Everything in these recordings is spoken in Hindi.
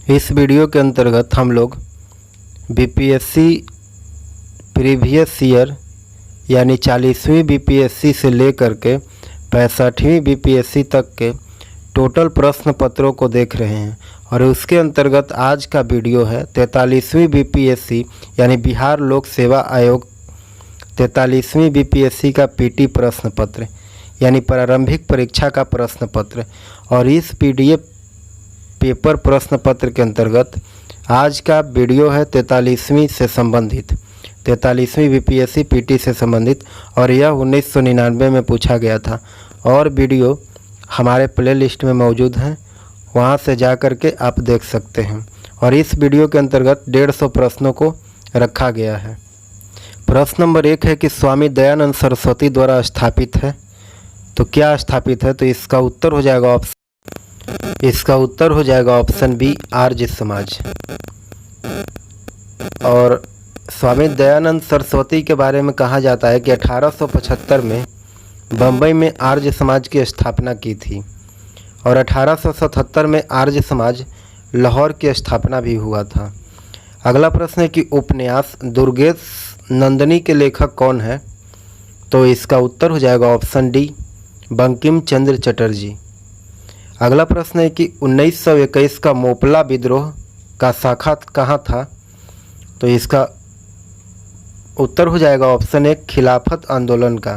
इस वीडियो के अंतर्गत हम लोग बीपीएससी प्रीवियस ईयर यानी 40वीं बीपीएससी से लेकर के 65वीं बीपीएससी तक के टोटल प्रश्न पत्रों को देख रहे हैं। और उसके अंतर्गत आज का वीडियो है 43वीं बीपीएससी यानी बिहार लोक सेवा आयोग 43वीं बीपीएससी का पीटी प्रश्न पत्र यानी प्रारंभिक परीक्षा का प्रश्न पत्र। और इस पीडीएफ पेपर प्रश्न पत्र के अंतर्गत आज का वीडियो है 43वीं से संबंधित 43वीं बीपीएससी पीटी से संबंधित, और यह 1999 में पूछा गया था। और वीडियो हमारे प्ले लिस्ट में मौजूद हैं, वहां से जा कर के आप देख सकते हैं। और इस वीडियो के अंतर्गत 150 प्रश्नों को रखा गया है। प्रश्न नंबर 1 है कि स्वामी दयानंद सरस्वती द्वारा स्थापित है, तो क्या स्थापित है? तो इसका उत्तर हो जाएगा ऑप्शन बी आर्य समाज। और स्वामी दयानंद सरस्वती के बारे में कहा जाता है कि 1875 में बम्बई में आर्य समाज की स्थापना की थी, और 1877 में आर्य समाज लाहौर की स्थापना भी हुआ था। अगला प्रश्न है कि उपन्यास दुर्गेश नंदिनी के लेखक कौन है? तो इसका उत्तर हो जाएगा ऑप्शन डी बंकिम चंद्र चटर्जी। अगला प्रश्न है कि 1921 का मोपला विद्रोह का शाखा कहाँ था? तो इसका उत्तर हो जाएगा ऑप्शन ए खिलाफत आंदोलन का।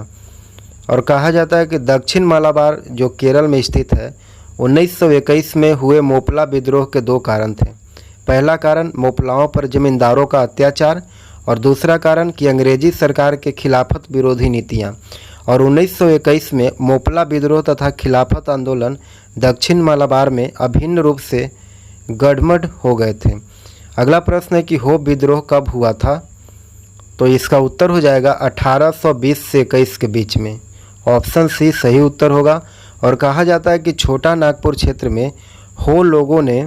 और कहा जाता है कि दक्षिण मालाबार जो केरल में स्थित है 1921 में हुए मोपला विद्रोह के 2 कारण थे। पहला कारण मोपलाओं पर जमींदारों का अत्याचार, और दूसरा कारण कि अंग्रेजी सरकार के खिलाफत विरोधी नीतियाँ। और 1921 में मोपला विद्रोह तथा खिलाफत आंदोलन दक्षिण मालाबार में अभिन्न रूप से गड़बड़ हो गए थे। अगला प्रश्न है कि होप विद्रोह कब हुआ था? तो इसका उत्तर हो जाएगा 1820 से 21 के बीच में। ऑप्शन सी सही उत्तर होगा। और कहा जाता है कि छोटा नागपुर क्षेत्र में हो लोगों ने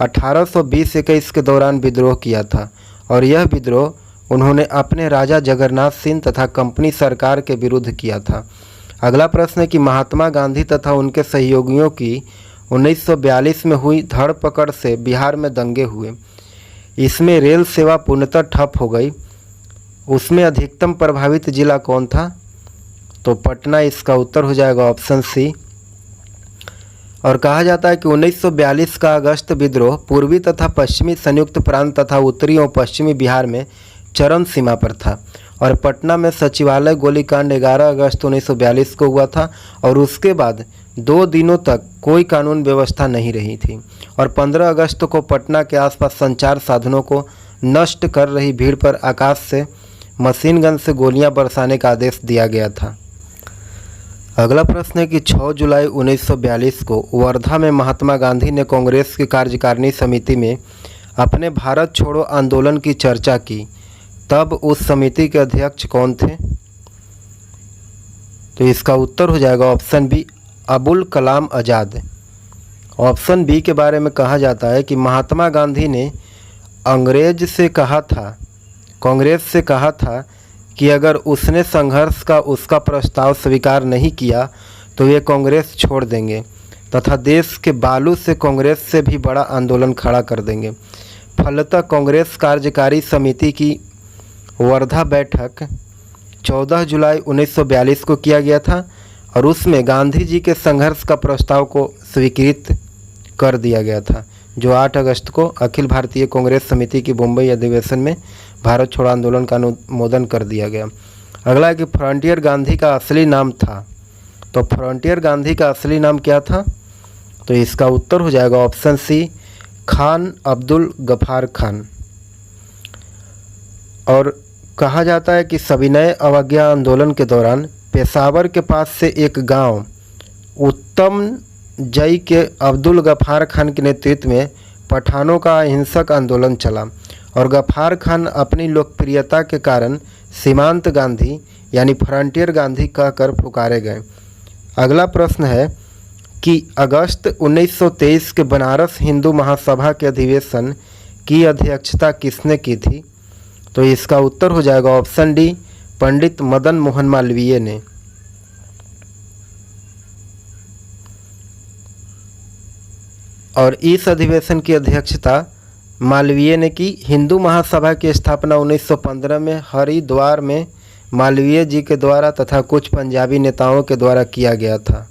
1820-21 के दौरान विद्रोह किया था, और यह विद्रोह उन्होंने अपने राजा जगन्नाथ सिंह तथा कंपनी सरकार के विरुद्ध किया था। अगला प्रश्न है कि महात्मा गांधी तथा उनके सहयोगियों की 1942 में हुई धरपकड़ से बिहार में दंगे हुए। इसमें रेल सेवा पूर्णतः ठप हो गई। उसमें अधिकतम प्रभावित जिला कौन था? तो पटना इसका उत्तर हो जाएगा ऑप्शन सी। और कहा जाता है कि 1942 का अगस्त विद्रोह पूर्वी तथा पश्चिमी संयुक्त प्रांत तथा उत्तरी और पश्चिमी बिहार में चरम सीमा पर था। और पटना में सचिवालय गोलीकांड 11 अगस्त 1942 को हुआ था, और उसके बाद 2 दिनों तक कोई कानून व्यवस्था नहीं रही थी। और 15 अगस्त को पटना के आसपास संचार साधनों को नष्ट कर रही भीड़ पर आकाश से मशीन गन से गोलियां बरसाने का आदेश दिया गया था। अगला प्रश्न है कि 6 जुलाई 1942 को वर्धा में महात्मा गांधी ने कांग्रेस की कार्यकारिणी समिति में अपने भारत छोड़ो आंदोलन की चर्चा की, तब उस समिति के अध्यक्ष कौन थे? तो इसका उत्तर हो जाएगा option B Abul Kalam Azad. Option B के बारे में कहा जाता है कि महात्मा गांधी ने कांग्रेस से कहा था कि अगर उसने संघर्ष का उसका प्रस्ताव स्वीकार नहीं किया तो वे कांग्रेस छोड़ देंगे तथा देश के बालू से कांग्रेस से भी बड़ा आंदोलन खड़ा कर देंगे। फलतः कांग्रेस कार्यकारी समिति की वर्धा बैठक 14 जुलाई 1942 को किया गया था, और उसमें गांधी जी के संघर्ष का प्रस्ताव को स्वीकृत कर दिया गया था, जो 8 अगस्त को अखिल भारतीय कांग्रेस समिति की मुंबई अधिवेशन में भारत छोड़ो आंदोलन का अनुमोदन कर दिया गया। अगला है कि फ्रंटियर गांधी का असली नाम था, तो फ्रंटियर गांधी का असली नाम क्या था? तो इसका उत्तर हो जाएगा ऑप्शन सी खान अब्दुल गफार खान। और कहा जाता है कि सविनय अवज्ञा आंदोलन के दौरान पेशावर के पास से एक गांव उत्तम जई के अब्दुल गफार खान के नेतृत्व में पठानों का अहिंसक आंदोलन चला, और गफार खान अपनी लोकप्रियता के कारण सीमांत गांधी यानी फ्रंटियर गांधी कहकर पुकारे गए। अगला प्रश्न है कि अगस्त 1923 के बनारस हिंदू महासभा के अधिवेशन की अध्यक्षता किसने की थी? तो इसका उत्तर हो जाएगा ऑप्शन डी पंडित मदन मोहन मालवीय ने। और इस अधिवेशन की अध्यक्षता मालवीय ने की। हिंदू महासभा की स्थापना 1915 में हरिद्वार में मालवीय जी के द्वारा तथा कुछ पंजाबी नेताओं के द्वारा किया गया था।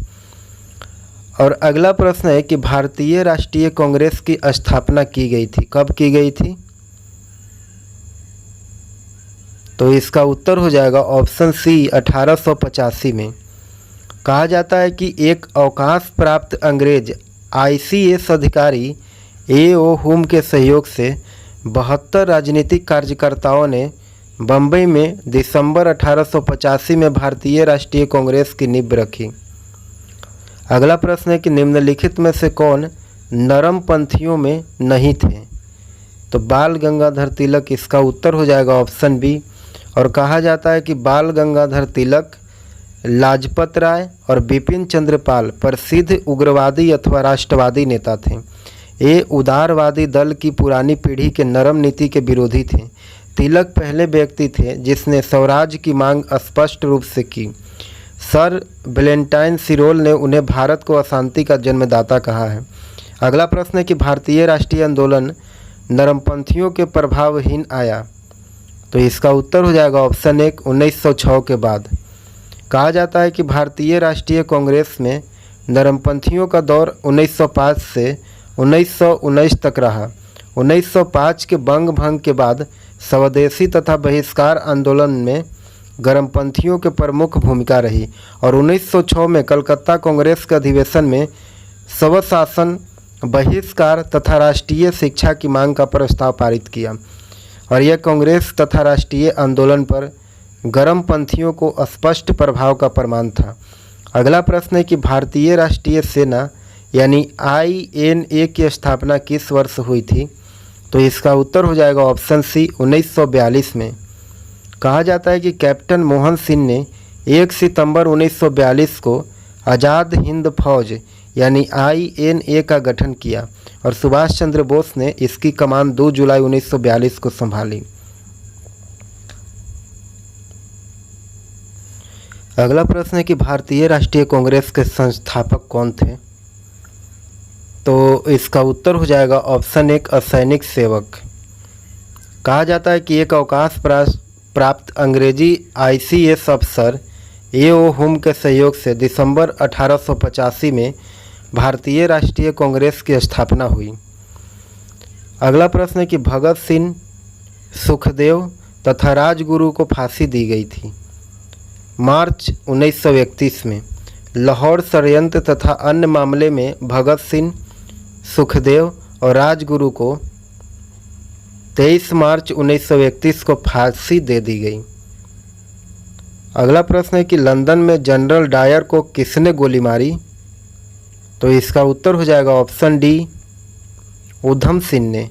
और अगला प्रश्न है कि भारतीय राष्ट्रीय कांग्रेस की स्थापना की गई थी, कब की गई थी? तो इसका उत्तर हो जाएगा ऑप्शन सी 1885 में। कहा जाता है कि एक अवकाश प्राप्त अंग्रेज ICS अधिकारी A.O. हुम के सहयोग से 72 राजनीतिक कार्यकर्ताओं ने बम्बई में दिसंबर 1885 में भारतीय राष्ट्रीय कांग्रेस की नींव रखी। अगला प्रश्न है कि निम्नलिखित में से कौन नरमपंथियों में नहीं थे? तो बाल गंगाधर तिलक इसका उत्तर हो जाएगा ऑप्शन बी। और कहा जाता है कि बाल गंगाधर तिलक, लाजपत राय और बिपिन चंद्र पाल प्रसिद्ध उग्रवादी अथवा राष्ट्रवादी नेता थे। ये उदारवादी दल की पुरानी पीढ़ी के नरम नीति के विरोधी थे। तिलक पहले व्यक्ति थे जिसने स्वराज की मांग स्पष्ट रूप से की। सर वैलेंटाइन सिरोल ने उन्हें भारत को अशांति का जन्मदाता कहा है। अगला प्रश्न है कि भारतीय राष्ट्रीय आंदोलन नरमपंथियों के प्रभावहीन आया। तो इसका उत्तर हो जाएगा ऑप्शन एक 1906 के बाद। कहा जाता है कि भारतीय राष्ट्रीय कांग्रेस में नरमपंथियों का दौर 1905 से 1919 तक रहा। 1905 के बंग भंग के बाद स्वदेशी तथा बहिष्कार आंदोलन में गर्मपंथियों के प्रमुख भूमिका रही और 1906 में कलकत्ता कांग्रेस के अधिवेशन में स्वशासन, बहिष्कार तथा राष्ट्रीय शिक्षा की मांग का प्रस्ताव पारित किया और यह कांग्रेस तथा राष्ट्रीय आंदोलन पर गर्मपंथियों को स्पष्ट प्रभाव का प्रमाण था। अगला प्रश्न है कि भारतीय राष्ट्रीय सेना यानी INA की स्थापना किस वर्ष हुई थी? तो इसका उत्तर हो जाएगा ऑप्शन सी 1942 में। कहा जाता है कि कैप्टन मोहन सिंह ने 1 सितंबर 1942 को आज़ाद हिंद फौज यानी INA का गठन किया और सुभाष चंद्र बोस ने इसकी कमान 2 जुलाई 1942 को संभाली। अगला प्रश्न है कि भारतीय राष्ट्रीय कांग्रेस के संस्थापक कौन थे? तो इसका उत्तर हो जाएगा ऑप्शन एक असैनिक सेवक। कहा जाता है कि एक अवकाश प्राप्त अंग्रेजी ICS अफसर A.O. हुम के सहयोग से दिसंबर 1885 में भारतीय राष्ट्रीय कांग्रेस की स्थापना हुई। अगला प्रश्न है कि भगत सिंह, सुखदेव तथा राजगुरु को फांसी दी गई थी। मार्च 1931 में लाहौर षड्यंत्र तथा अन्य मामले में भगत सिंह, सुखदेव और राजगुरु को 23 मार्च 1931 को फांसी दे दी गई। अगला प्रश्न है कि लंदन में जनरल डायर को किसने गोली मारी? तो इसका उत्तर हो जाएगा ऑप्शन डी ऊधम सिंह ने।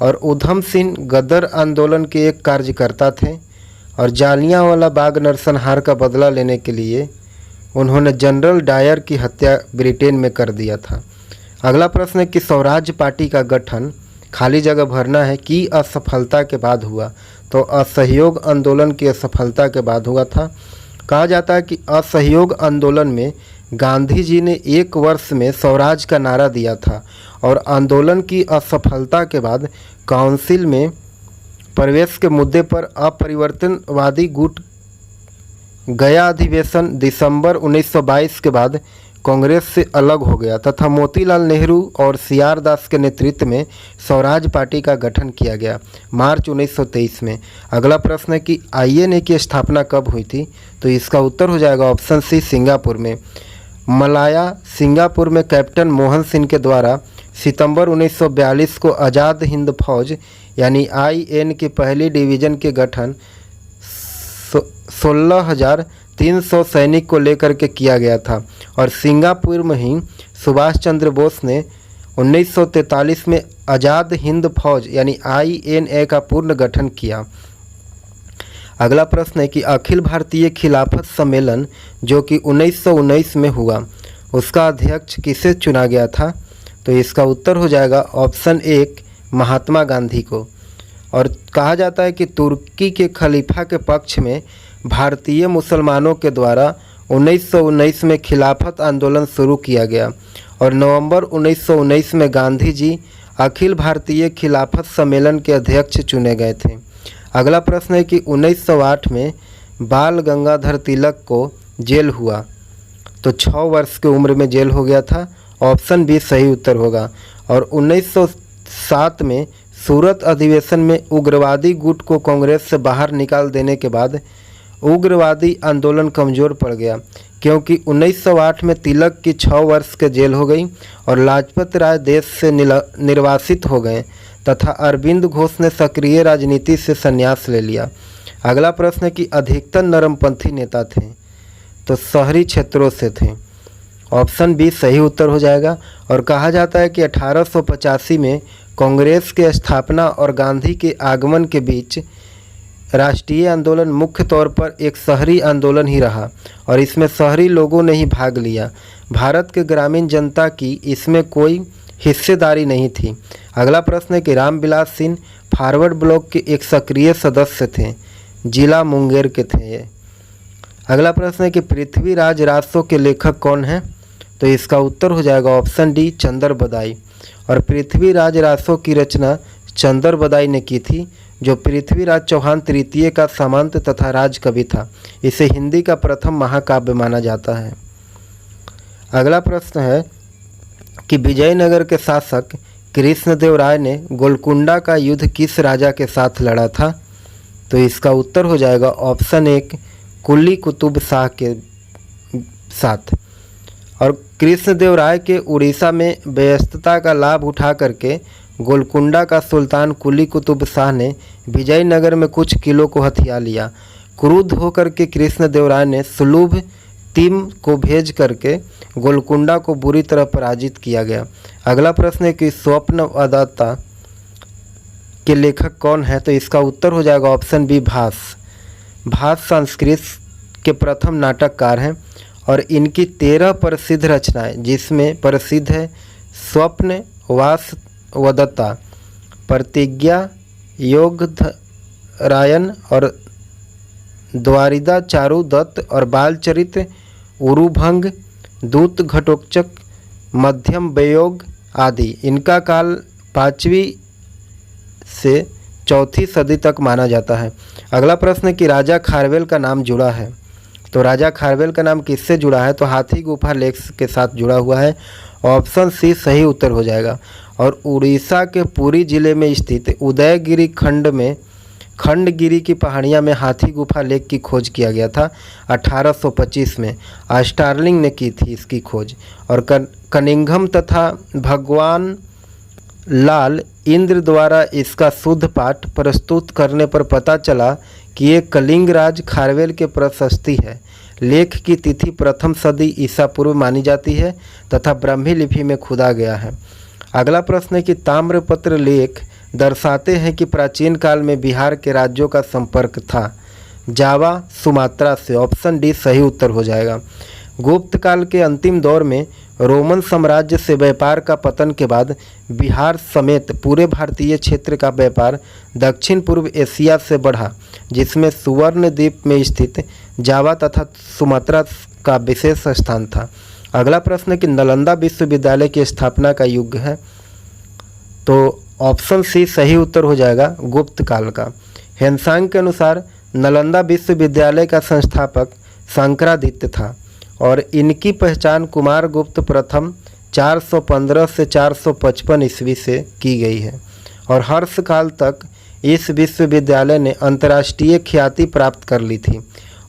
और ऊधम सिंह गदर आंदोलन के एक कार्यकर्ता थे और जालियांवाला बाग नरसंहार का बदला लेने के लिए उन्होंने जनरल डायर की हत्या ब्रिटेन में कर दिया था। अगला प्रश्न है कि स्वराज पार्टी का गठन खाली जगह भरना है की असफलता के बाद हुआ? तो असहयोग आंदोलन की असफलता के बाद हुआ था। कहा जाता है कि असहयोग आंदोलन में गांधी जी ने 1 वर्ष में स्वराज का नारा दिया था और आंदोलन की असफलता के बाद काउंसिल में प्रवेश के मुद्दे पर अपरिवर्तनवादी गुट गया अधिवेशन दिसंबर 1922 के बाद कांग्रेस से अलग हो गया तथा मोतीलाल नेहरू और CR दास के नेतृत्व में स्वराज पार्टी का गठन किया गया मार्च 1923 में। अगला प्रश्न है कि INA की स्थापना कब हुई थी? तो इसका उत्तर हो जाएगा ऑप्शन सी सिंगापुर में। मलाया सिंगापुर में कैप्टन मोहन सिंह के द्वारा सितंबर 1942 को आज़ाद हिंद फौज यानी IN की पहली डिवीज़न के गठन 16,300 सैनिक को लेकर के किया गया था और सिंगापुर में ही सुभाष चंद्र बोस ने 1943 में आज़ाद हिंद फौज यानी INA का पूर्ण गठन किया। अगला प्रश्न है कि अखिल भारतीय खिलाफत सम्मेलन जो कि 1919 में हुआ उसका अध्यक्ष किसे चुना गया था? तो इसका उत्तर हो जाएगा ऑप्शन एक महात्मा गांधी को। और कहा जाता है कि तुर्की के खलीफा के पक्ष में भारतीय मुसलमानों के द्वारा 1919 में खिलाफत आंदोलन शुरू किया गया और नवंबर 1919 में गांधी जी अखिल भारतीय खिलाफत सम्मेलन के अध्यक्ष चुने गए थे। अगला प्रश्न है कि 1908 में बाल गंगाधर तिलक को जेल हुआ, तो 6 वर्ष की उम्र में जेल हो गया था। ऑप्शन बी सही उत्तर होगा। और 1907 में सूरत अधिवेशन में उग्रवादी गुट को कांग्रेस से बाहर निकाल देने के बाद उग्रवादी आंदोलन कमज़ोर पड़ गया, क्योंकि 1908 में तिलक की 6 वर्ष के जेल हो गई और लाजपत राय देश से निर्वासित हो गए तथा अरविंद घोष ने सक्रिय राजनीति से संन्यास ले लिया। अगला प्रश्न है कि अधिकतर नरमपंथी नेता थे, तो शहरी क्षेत्रों से थे। ऑप्शन बी सही उत्तर हो जाएगा। और कहा जाता है कि 1885 में कांग्रेस के स्थापना और गांधी के आगमन के बीच राष्ट्रीय आंदोलन मुख्य तौर पर एक शहरी आंदोलन ही रहा और इसमें शहरी लोगों ने ही भाग लिया। भारत के ग्रामीण जनता की इसमें कोई हिस्सेदारी नहीं थी। अगला प्रश्न है कि रामविलास सिंह फॉरवर्ड ब्लॉक के एक सक्रिय सदस्य थे, जिला मुंगेर के थे ये। अगला प्रश्न है कि पृथ्वीराज रासो के लेखक कौन हैं, तो इसका उत्तर हो जाएगा ऑप्शन डी चंदर बदाई। और पृथ्वीराज रासो की रचना चंदर बदाई ने की थी, जो पृथ्वीराज चौहान तृतीय का सामंत तथा राजकवि था। इसे हिंदी का प्रथम महाकाव्य माना जाता है। अगला प्रश्न है कि विजयनगर के शासक कृष्णदेव राय ने गोलकुंडा का युद्ध किस राजा के साथ लड़ा था, तो इसका उत्तर हो जाएगा ऑप्शन एक कुली कुतुब शाह के साथ। और कृष्णदेव राय के उड़ीसा में व्यस्तता का लाभ उठा करके गोलकुंडा का सुल्तान कुली कुतुब शाह ने विजयनगर में कुछ किलों को हथिया लिया। क्रुद्ध होकर के कृष्णदेव राय ने सुलभ टीम को भेज करके गोलकुंडा को बुरी तरह पराजित किया गया। अगला प्रश्न है कि स्वप्नवदाता के लेखक कौन है, तो इसका उत्तर हो जाएगा ऑप्शन बी भास। भास संस्कृत के प्रथम नाटककार हैं और इनकी 13 प्रसिद्ध रचनाएं, जिसमें प्रसिद्ध है स्वप्न वासवदत्ता, प्रतिज्ञा, योगधरायन और द्वारिदा चारुदत्त और बालचरित, उरुभंग, दूत घटोत्कच, मध्यम वियोग आदि। इनका काल 5वीं से 4वीं सदी तक माना जाता है। अगला प्रश्न कि राजा खारवेल का नाम जुड़ा है, तो राजा खारवेल का नाम किससे जुड़ा है, तो हाथी गुफा लेक के साथ जुड़ा हुआ है। ऑप्शन सी सही उत्तर हो जाएगा। और उड़ीसा के पुरी जिले में स्थित उदयगिरी खंड में खंडगिरी की पहाड़ियाँ में हाथी गुफा लेक की खोज किया गया था 1825 में। स्टार्लिंग ने की थी इसकी खोज। और कनिंघम तथा भगवान लाल इंद्र द्वारा इसका शुद्ध पाठ प्रस्तुत करने पर पता चला कि ये कलिंग राज खारवेल के प्रशस्ति है। लेख की तिथि प्रथम सदी ईसा पूर्व मानी जाती है तथा ब्राह्मी लिपि में खुदा गया है। अगला प्रश्न है कि ताम्रपत्र लेख दर्शाते हैं कि प्राचीन काल में बिहार के राज्यों का संपर्क था जावा सुमात्रा से। ऑप्शन डी सही उत्तर हो जाएगा। गुप्त काल के अंतिम दौर में रोमन साम्राज्य से व्यापार का पतन के बाद बिहार समेत पूरे भारतीय क्षेत्र का व्यापार दक्षिण पूर्व एशिया से बढ़ा, जिसमें सुवर्ण द्वीप में स्थित जावा तथा सुमात्रा का विशेष स्थान था। अगला प्रश्न कि नालंदा विश्वविद्यालय की स्थापना का युग है, तो ऑप्शन सी सही उत्तर हो जाएगा गुप्त काल का। हेनसांग के अनुसार नालंदा विश्वविद्यालय का संस्थापक शंकरादित्य था और इनकी पहचान कुमार गुप्त प्रथम 415 से 455 ईस्वी से की गई है। और हर्षकाल तक इस विश्वविद्यालय ने अंतर्राष्ट्रीय ख्याति प्राप्त कर ली थी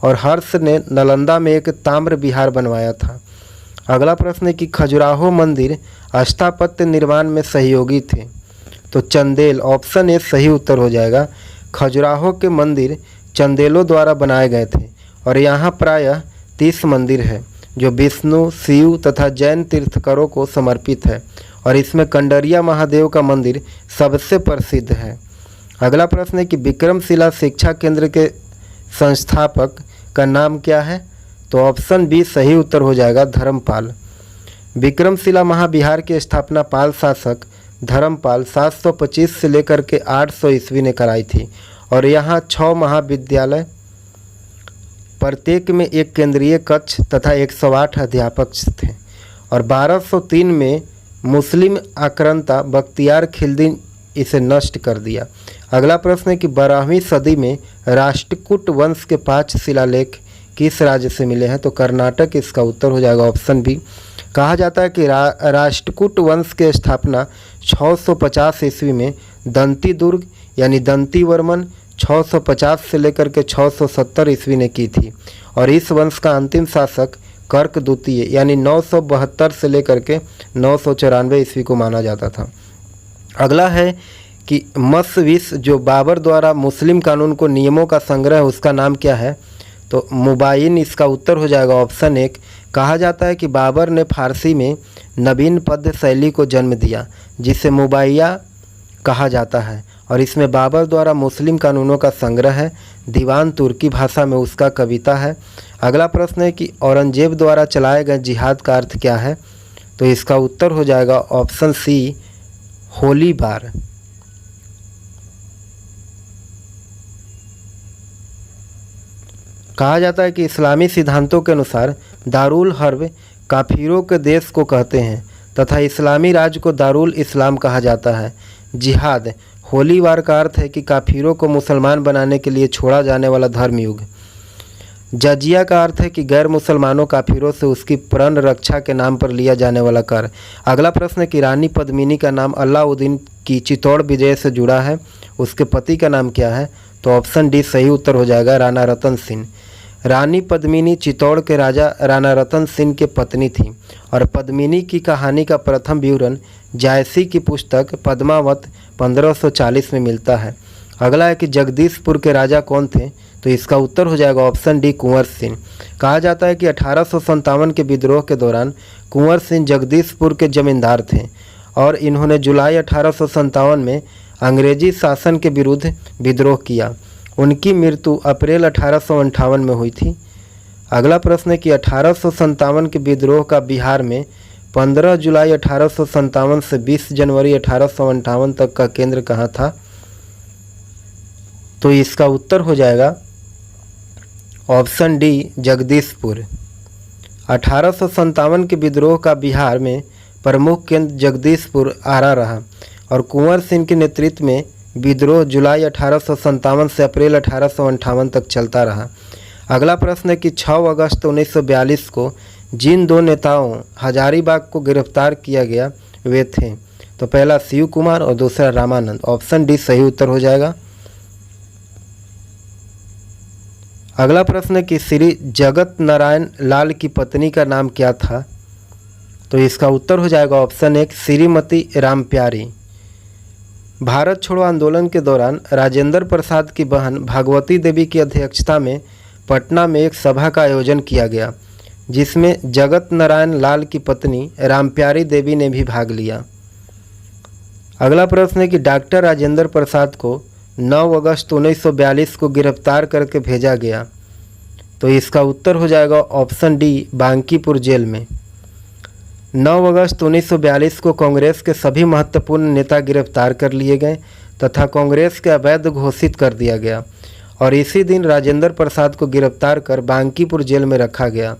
और हर्ष ने नालंदा में एक ताम्र विहार बनवाया था। अगला प्रश्न है कि खजुराहो मंदिर स्थापत्य निर्माण में सहयोगी थे, तो चंदेल। ऑप्शन ए सही उत्तर हो जाएगा। खजुराहो के मंदिर चंदेलों द्वारा बनाए गए थे और यहाँ प्रायः 30 मंदिर है जो विष्णु, शिव तथा जैन तीर्थकरों को समर्पित है और इसमें कंडरिया महादेव का मंदिर सबसे प्रसिद्ध है। अगला प्रश्न है कि विक्रमशिला शिक्षा केंद्र के संस्थापक का नाम क्या है, तो ऑप्शन बी सही उत्तर हो जाएगा धर्मपाल। विक्रमशिला महाविहार की स्थापना पाल शासक धर्मपाल 725 से लेकर के 800 ईस्वी ने कराई थी और यहाँ 6 महाविद्यालय प्रत्येक में एक केंद्रीय कक्ष तथा 108 अध्यापक थे। और 1203 में मुस्लिम आक्रांता बख्तियार खिलजी इसे नष्ट कर दिया। अगला प्रश्न है कि 12वीं सदी में राष्ट्रकूट वंश के 5 शिलालेख किस राज्य से मिले हैं? तो कर्नाटक इसका उत्तर हो जाएगा ऑप्शन बी। कहा जाता है कि राष्ट्रकूट वंश की स्थापना 650 ईस्वी में दंती दुर्ग यानी दंतीवर्मन 650 से लेकर के 670 ईस्वी ने की थी। और इस वंश का अंतिम शासक कर्क द्वितीय यानी 972 से लेकर के 994 ईस्वी को माना जाता था। अगला है कि मसविस जो बाबर द्वारा मुस्लिम कानून को नियमों का संग्रह है उसका नाम क्या है? तो मुबाइन इसका उत्तर हो जाएगा ऑप्शन 1। कहा जाता है कि बाबर ने फारसी में नवीन पद्य शैली को जन्म दिया जिसे मुबाइया कहा जाता है। और इसमें बाबर द्वारा मुस्लिम कानूनों का संग्रह है। दीवान तुर्की भाषा में उसका कविता है। अगला प्रश्न है कि औरंगजेब द्वारा चलाए गए जिहाद का अर्थ क्या है? तो इसका उत्तर हो जाएगा ऑप्शन सी होली बार। कहा जाता है कि इस्लामी सिद्धांतों के अनुसार दारुल हर्ब काफिरों के देश को कहते हैं तथा इस्लामी राज्य को दारुल इस्लाम कहा जाता है। जिहाद होली वार का अर्थ है कि काफिरों को मुसलमान बनाने के लिए छोड़ा जाने वाला धर्मयुग। जजिया का अर्थ है कि गैर मुसलमानों काफिरों से उसकी प्रण रक्षा के नाम पर लिया जाने वाला कर। अगला प्रश्न है कि रानी पद्मिनी का नाम अलाउद्दीन की चित्तौड़ विजय से जुड़ा है, उसके पति का नाम क्या है? तो ऑप्शन डी सही उत्तर हो जाएगा राणा रतन सिंह। रानी पद्मिनी चित्तौड़ के राजा राणा रतन सिंह के पत्नी थी। और पद्मिनी की कहानी का प्रथम विवरण जायसी की पुस्तक पद्मावत 1540 में मिलता है। अगला है कि जगदीशपुर के राजा कौन थे? तो इसका उत्तर हो जाएगा ऑप्शन डी कुंवर सिंह। कहा जाता है कि 1857 के विद्रोह के दौरान कुंवर सिंह जगदीशपुर के जमींदार थे और इन्होंने जुलाई 1857 में अंग्रेजी शासन के विरुद्ध विद्रोह किया। उनकी मृत्यु अप्रैल 1858 में हुई थी। अगला प्रश्न है कि 1857 के विद्रोह का बिहार में 15 जुलाई 1857 से 20 जनवरी 1858 तक का केंद्र कहाँ था? तो इसका उत्तर हो जाएगा ऑप्शन डी जगदीशपुर। 1857 के विद्रोह का बिहार में प्रमुख केंद्र जगदीशपुर आरा रहा और कुंवर सिंह के नेतृत्व में विद्रोह जुलाई 1857 से अप्रैल 1858 तक चलता रहा। अगला प्रश्न है कि 6 अगस्त 1942 को जिन 2 नेताओं हजारीबाग को गिरफ्तार किया गया वे थे? तो पहला शिव कुमार और दूसरा रामानंद। ऑप्शन डी सही उत्तर हो जाएगा। अगला प्रश्न है कि श्री जगत नारायण लाल की पत्नी का नाम क्या था? तो इसका उत्तर हो जाएगा ऑप्शन 1 श्रीमती रामप्यारी। भारत छोड़ो आंदोलन के दौरान राजेंद्र प्रसाद की बहन भागवती देवी की अध्यक्षता में पटना में एक सभा का आयोजन किया गया जिसमें जगत नारायण लाल की पत्नी रामप्यारी देवी ने भी भाग लिया। अगला प्रश्न है कि डॉक्टर राजेंद्र प्रसाद को 9 अगस्त 1942 को गिरफ्तार करके भेजा गया। तो इसका उत्तर हो जाएगा ऑप्शन डी बांकीपुर जेल में। 9 अगस्त 1942 को कांग्रेस के सभी महत्वपूर्ण नेता गिरफ्तार कर लिए गए तथा कांग्रेस के अवैध घोषित कर दिया गया और इसी दिन राजेंद्र प्रसाद को गिरफ्तार कर बांकीपुर जेल में रखा गया।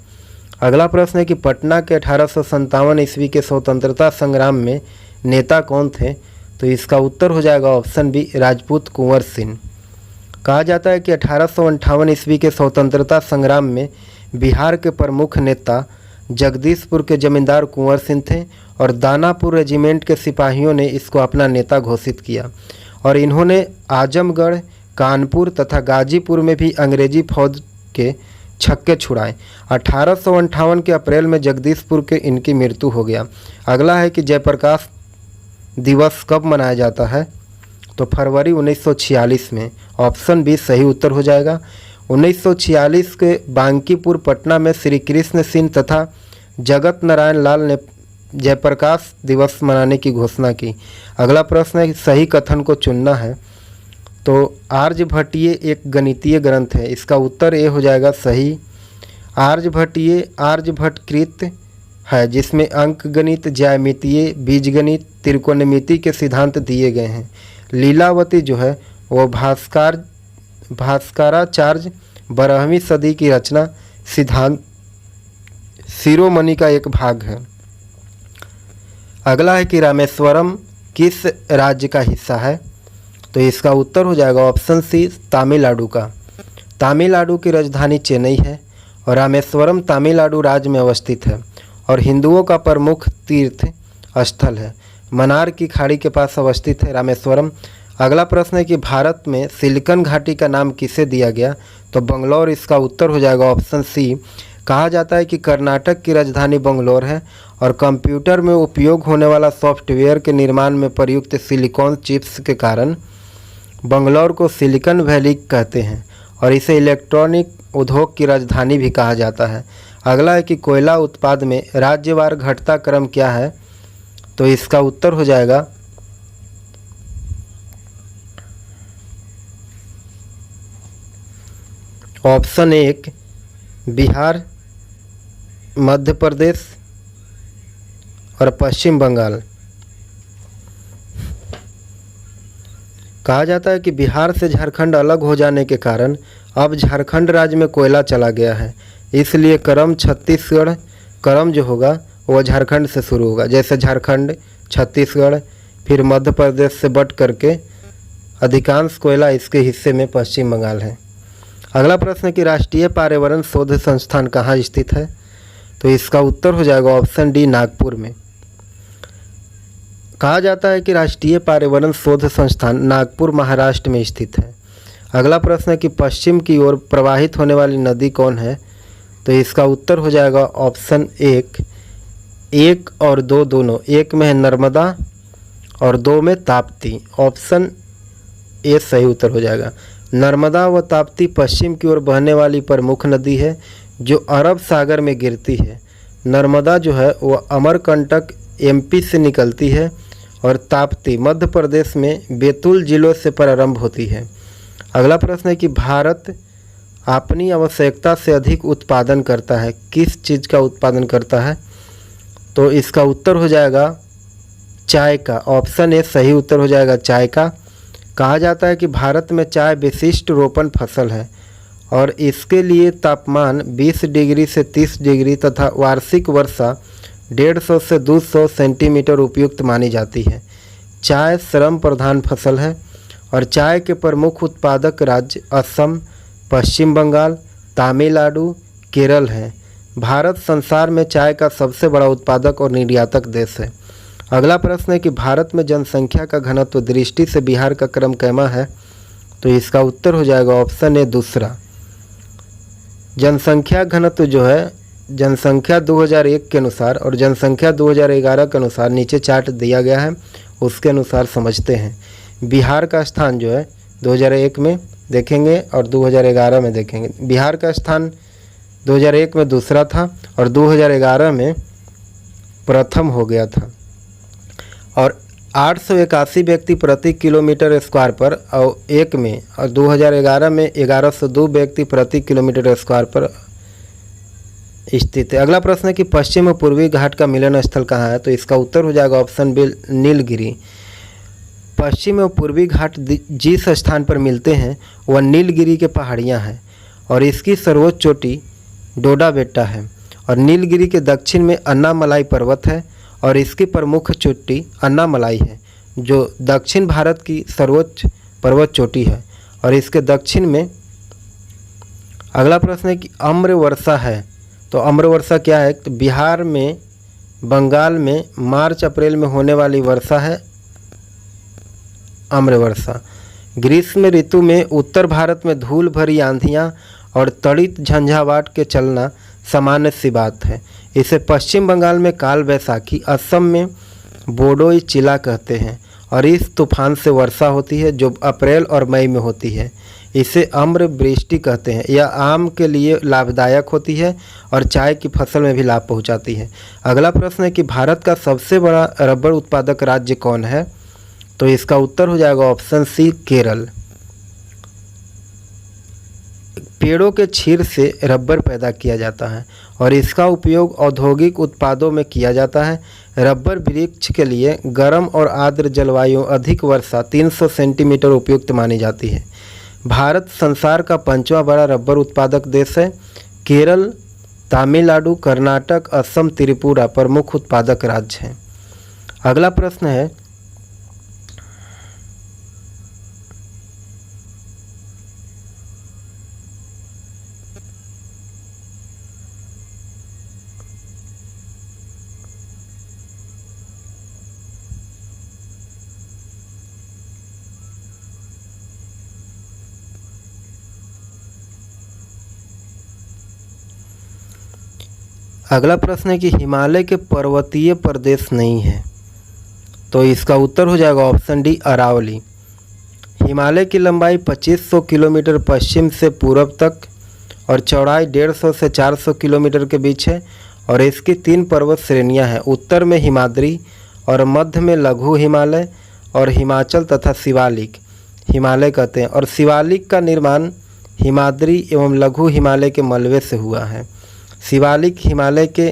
अगला प्रश्न है कि पटना के 1857 ईस्वी के स्वतंत्रता संग्राम में नेता कौन थे? तो इसका उत्तर हो जाएगा ऑप्शन बी राजपूत कुंवर सिंह। कहा जाता है कि 1858 ईस्वी के स्वतंत्रता संग्राम में बिहार के प्रमुख नेता जगदीशपुर के जमींदार कुंवर सिंह थे और दानापुर रेजिमेंट के सिपाहियों ने इसको अपना नेता घोषित किया और इन्होंने आजमगढ़, कानपुर तथा गाजीपुर में भी अंग्रेजी फौज के छक्के छुड़ाए। 1858 के अप्रैल में जगदीशपुर के इनकी मृत्यु हो गया। अगला है कि जयप्रकाश दिवस कब मनाया जाता है? तो फरवरी 1946 में। ऑप्शन बी सही उत्तर हो जाएगा। 1946 के बांकीपुर पटना में श्री कृष्ण सिंह तथा जगत नारायण लाल ने जयप्रकाश दिवस मनाने की घोषणा की। अगला प्रश्न है सही कथन को चुनना है। तो आर्यभट्टीय एक गणितीय ग्रंथ है, इसका उत्तर ए हो जाएगा सही। आर्यभट्टीय आर्यभट्टकृत है जिसमें अंक गणित, ज्यामितीय, बीजगणित, त्रिकोणमिति के सिद्धांत दिए गए हैं। लीलावती जो है वो भास्कराचार्य 12वीं सदी की रचना सिद्धांत शिरोमणि का एक भाग है। अगला है कि रामेश्वरम किस राज्य का हिस्सा है? तो इसका उत्तर हो जाएगा ऑप्शन सी, तमिलनाडु का। तमिलनाडु की राजधानी चेन्नई है और रामेश्वरम तमिलनाडु राज्य में अवस्थित है और हिंदुओं का प्रमुख तीर्थ स्थल है। मन्नार की खाड़ी के पास अवस्थित है रामेश्वरम। अगला प्रश्न है कि भारत में सिलिकन घाटी का नाम किसे दिया गया? तो बंगलौर इसका उत्तर हो जाएगा ऑप्शन सी। कहा जाता है कि कर्नाटक की राजधानी बंगलौर है और कंप्यूटर में उपयोग होने वाला सॉफ्टवेयर के निर्माण में प्रयुक्त सिलिकॉन चिप्स के कारण बंगलौर को सिलिकन वैली कहते हैं और इसे इलेक्ट्रॉनिक उद्योग की राजधानी भी कहा जाता है। अगला है कि कोयला उत्पाद में राज्यवार घटता क्रम क्या है? तो इसका उत्तर हो जाएगा ऑप्शन एक, बिहार, मध्य प्रदेश और पश्चिम बंगाल। कहा जाता है कि बिहार से झारखंड अलग हो जाने के कारण अब झारखंड राज्य में कोयला चला गया है, इसलिए क्रम छत्तीसगढ़ क्रम जो होगा वह झारखंड से शुरू होगा। जैसे झारखंड, छत्तीसगढ़, फिर मध्य प्रदेश से बट करके अधिकांश कोयला इसके हिस्से में पश्चिम बंगाल है। अगला प्रश्न है कि राष्ट्रीय पर्यावरण शोध संस्थान कहाँ स्थित है? तो इसका उत्तर हो जाएगा ऑप्शन डी, नागपुर में। कहा जाता है कि राष्ट्रीय पर्यावरण शोध संस्थान नागपुर, महाराष्ट्र में स्थित है। अगला प्रश्न है कि पश्चिम की ओर प्रवाहित होने वाली नदी कौन है? तो इसका उत्तर हो जाएगा ऑप्शन एक और दो दोनों। एक में है नर्मदा और दो में ताप्ती। ऑप्शन ए सही उत्तर हो जाएगा। नर्मदा व ताप्ती पश्चिम की ओर बहने वाली प्रमुख नदी है जो अरब सागर में गिरती है। नर्मदा जो है वह अमरकंटक एमपी से निकलती है और ताप्ती मध्य प्रदेश में बैतूल जिलों से प्रारंभ होती है। अगला प्रश्न है कि भारत अपनी आवश्यकता से अधिक उत्पादन करता है, किस चीज़ का उत्पादन करता है? तो इसका उत्तर हो जाएगा चाय का। ऑप्शन ए सही उत्तर हो जाएगा, चाय का। कहा जाता है कि भारत में चाय विशिष्ट रोपण फसल है और इसके लिए तापमान 20 डिग्री से 30 डिग्री तथा वार्षिक वर्षा 150 से 200 सेंटीमीटर उपयुक्त मानी जाती है। चाय श्रम प्रधान फसल है और चाय के प्रमुख उत्पादक राज्य असम, पश्चिम बंगाल, तमिलनाडु, केरल हैं। भारत संसार में चाय का सबसे बड़ा उत्पादक और निर्यातक देश है। अगला प्रश्न है कि भारत में जनसंख्या का घनत्व दृष्टि से बिहार का क्रम कैमा है? तो इसका उत्तर हो जाएगा ऑप्शन ए, दूसरा। जनसंख्या घनत्व जो है जनसंख्या 2001 के अनुसार और जनसंख्या 2011 के अनुसार नीचे चार्ट दिया गया है, उसके अनुसार समझते हैं। बिहार का स्थान जो है 2001 में देखेंगे और 2011 में देखेंगे। बिहार का स्थान 2001 में दूसरा था और 2011 में प्रथम हो गया था और 881 व्यक्ति प्रति किलोमीटर स्क्वायर पर और एक में, और 2011 में 1102 व्यक्ति प्रति किलोमीटर स्क्वायर पर स्थित है। अगला प्रश्न है कि पश्चिम और पूर्वी घाट का मिलन स्थल कहाँ है? तो इसका उत्तर हो जाएगा ऑप्शन बी, नीलगिरी। पश्चिम और पूर्वी घाट जिस स्थान पर मिलते हैं वह नीलगिरी के पहाड़ियाँ हैं और इसकी सर्वोच्च चोटी डोडा बेट्टा है और नीलगिरी के दक्षिण में अन्नामलाई पर्वत है और इसकी प्रमुख चोटी अन्नामलाई है जो दक्षिण भारत की सर्वोच्च पर्वत चोटी है और इसके दक्षिण में। अगला प्रश्न है कि आम्रवर्षा है, तो आम्रवर्षा क्या है? तो बिहार में, बंगाल में मार्च अप्रैल में होने वाली वर्षा है आम्रवर्षा। ग्रीष्म ऋतु में उत्तर भारत में धूल भरी आंधियाँ और तड़ित झंझावात के चलना सामान्य सी बात है। इसे पश्चिम बंगाल में काल बैसाखी, असम में बोडोई चिला कहते हैं और इस तूफान से वर्षा होती है जो अप्रैल और मई में होती है। इसे आम्र वृष्टि कहते हैं। यह आम के लिए लाभदायक होती है और चाय की फसल में भी लाभ पहुंचाती है। अगला प्रश्न है कि भारत का सबसे बड़ा रबर उत्पादक राज्य कौन है? तो इसका उत्तर हो जाएगा ऑप्शन सी, केरल। पेड़ों के छीर से रबर पैदा किया जाता है और इसका उपयोग औद्योगिक उत्पादों में किया जाता है। रबर वृक्ष के लिए गर्म और आर्द्र जलवायु, अधिक वर्षा 300 सेंटीमीटर उपयुक्त मानी जाती है। भारत संसार का 5वां बड़ा रबर उत्पादक देश है। केरल, तमिलनाडु, कर्नाटक, असम, त्रिपुरा प्रमुख उत्पादक राज्य हैं। अगला प्रश्न है, अगला प्रश्न है कि हिमालय के पर्वतीय प्रदेश नहीं है। तो इसका उत्तर हो जाएगा ऑप्शन डी, अरावली। हिमालय की लंबाई 2500 किलोमीटर पश्चिम से पूर्व तक और चौड़ाई 150 से 400 किलोमीटर के बीच है और इसकी 3 पर्वत श्रेणियां हैं। उत्तर में हिमाद्री और मध्य में लघु हिमालय और हिमाचल तथा शिवालिक हिमालय कहते हैं। और शिवालिक का निर्माण हिमाद्री एवं लघु हिमालय के मलबे से हुआ है। शिवालिक हिमालय के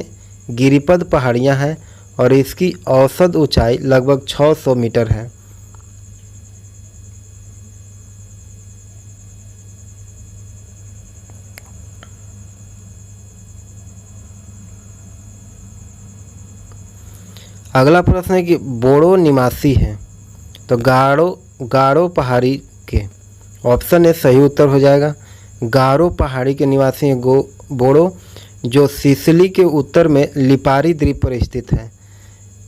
गिरिपद पहाड़ियां हैं और इसकी औसत ऊंचाई लगभग 600 मीटर है। अगला प्रश्न है कि बोडो निवासी हैं। तो गारो पहाड़ी के, ऑप्शन ए सही उत्तर हो जाएगा। गारो पहाड़ी के निवासी हैं बोडो, जो सिसिली के उत्तर में लिपारी द्वीप पर स्थित है।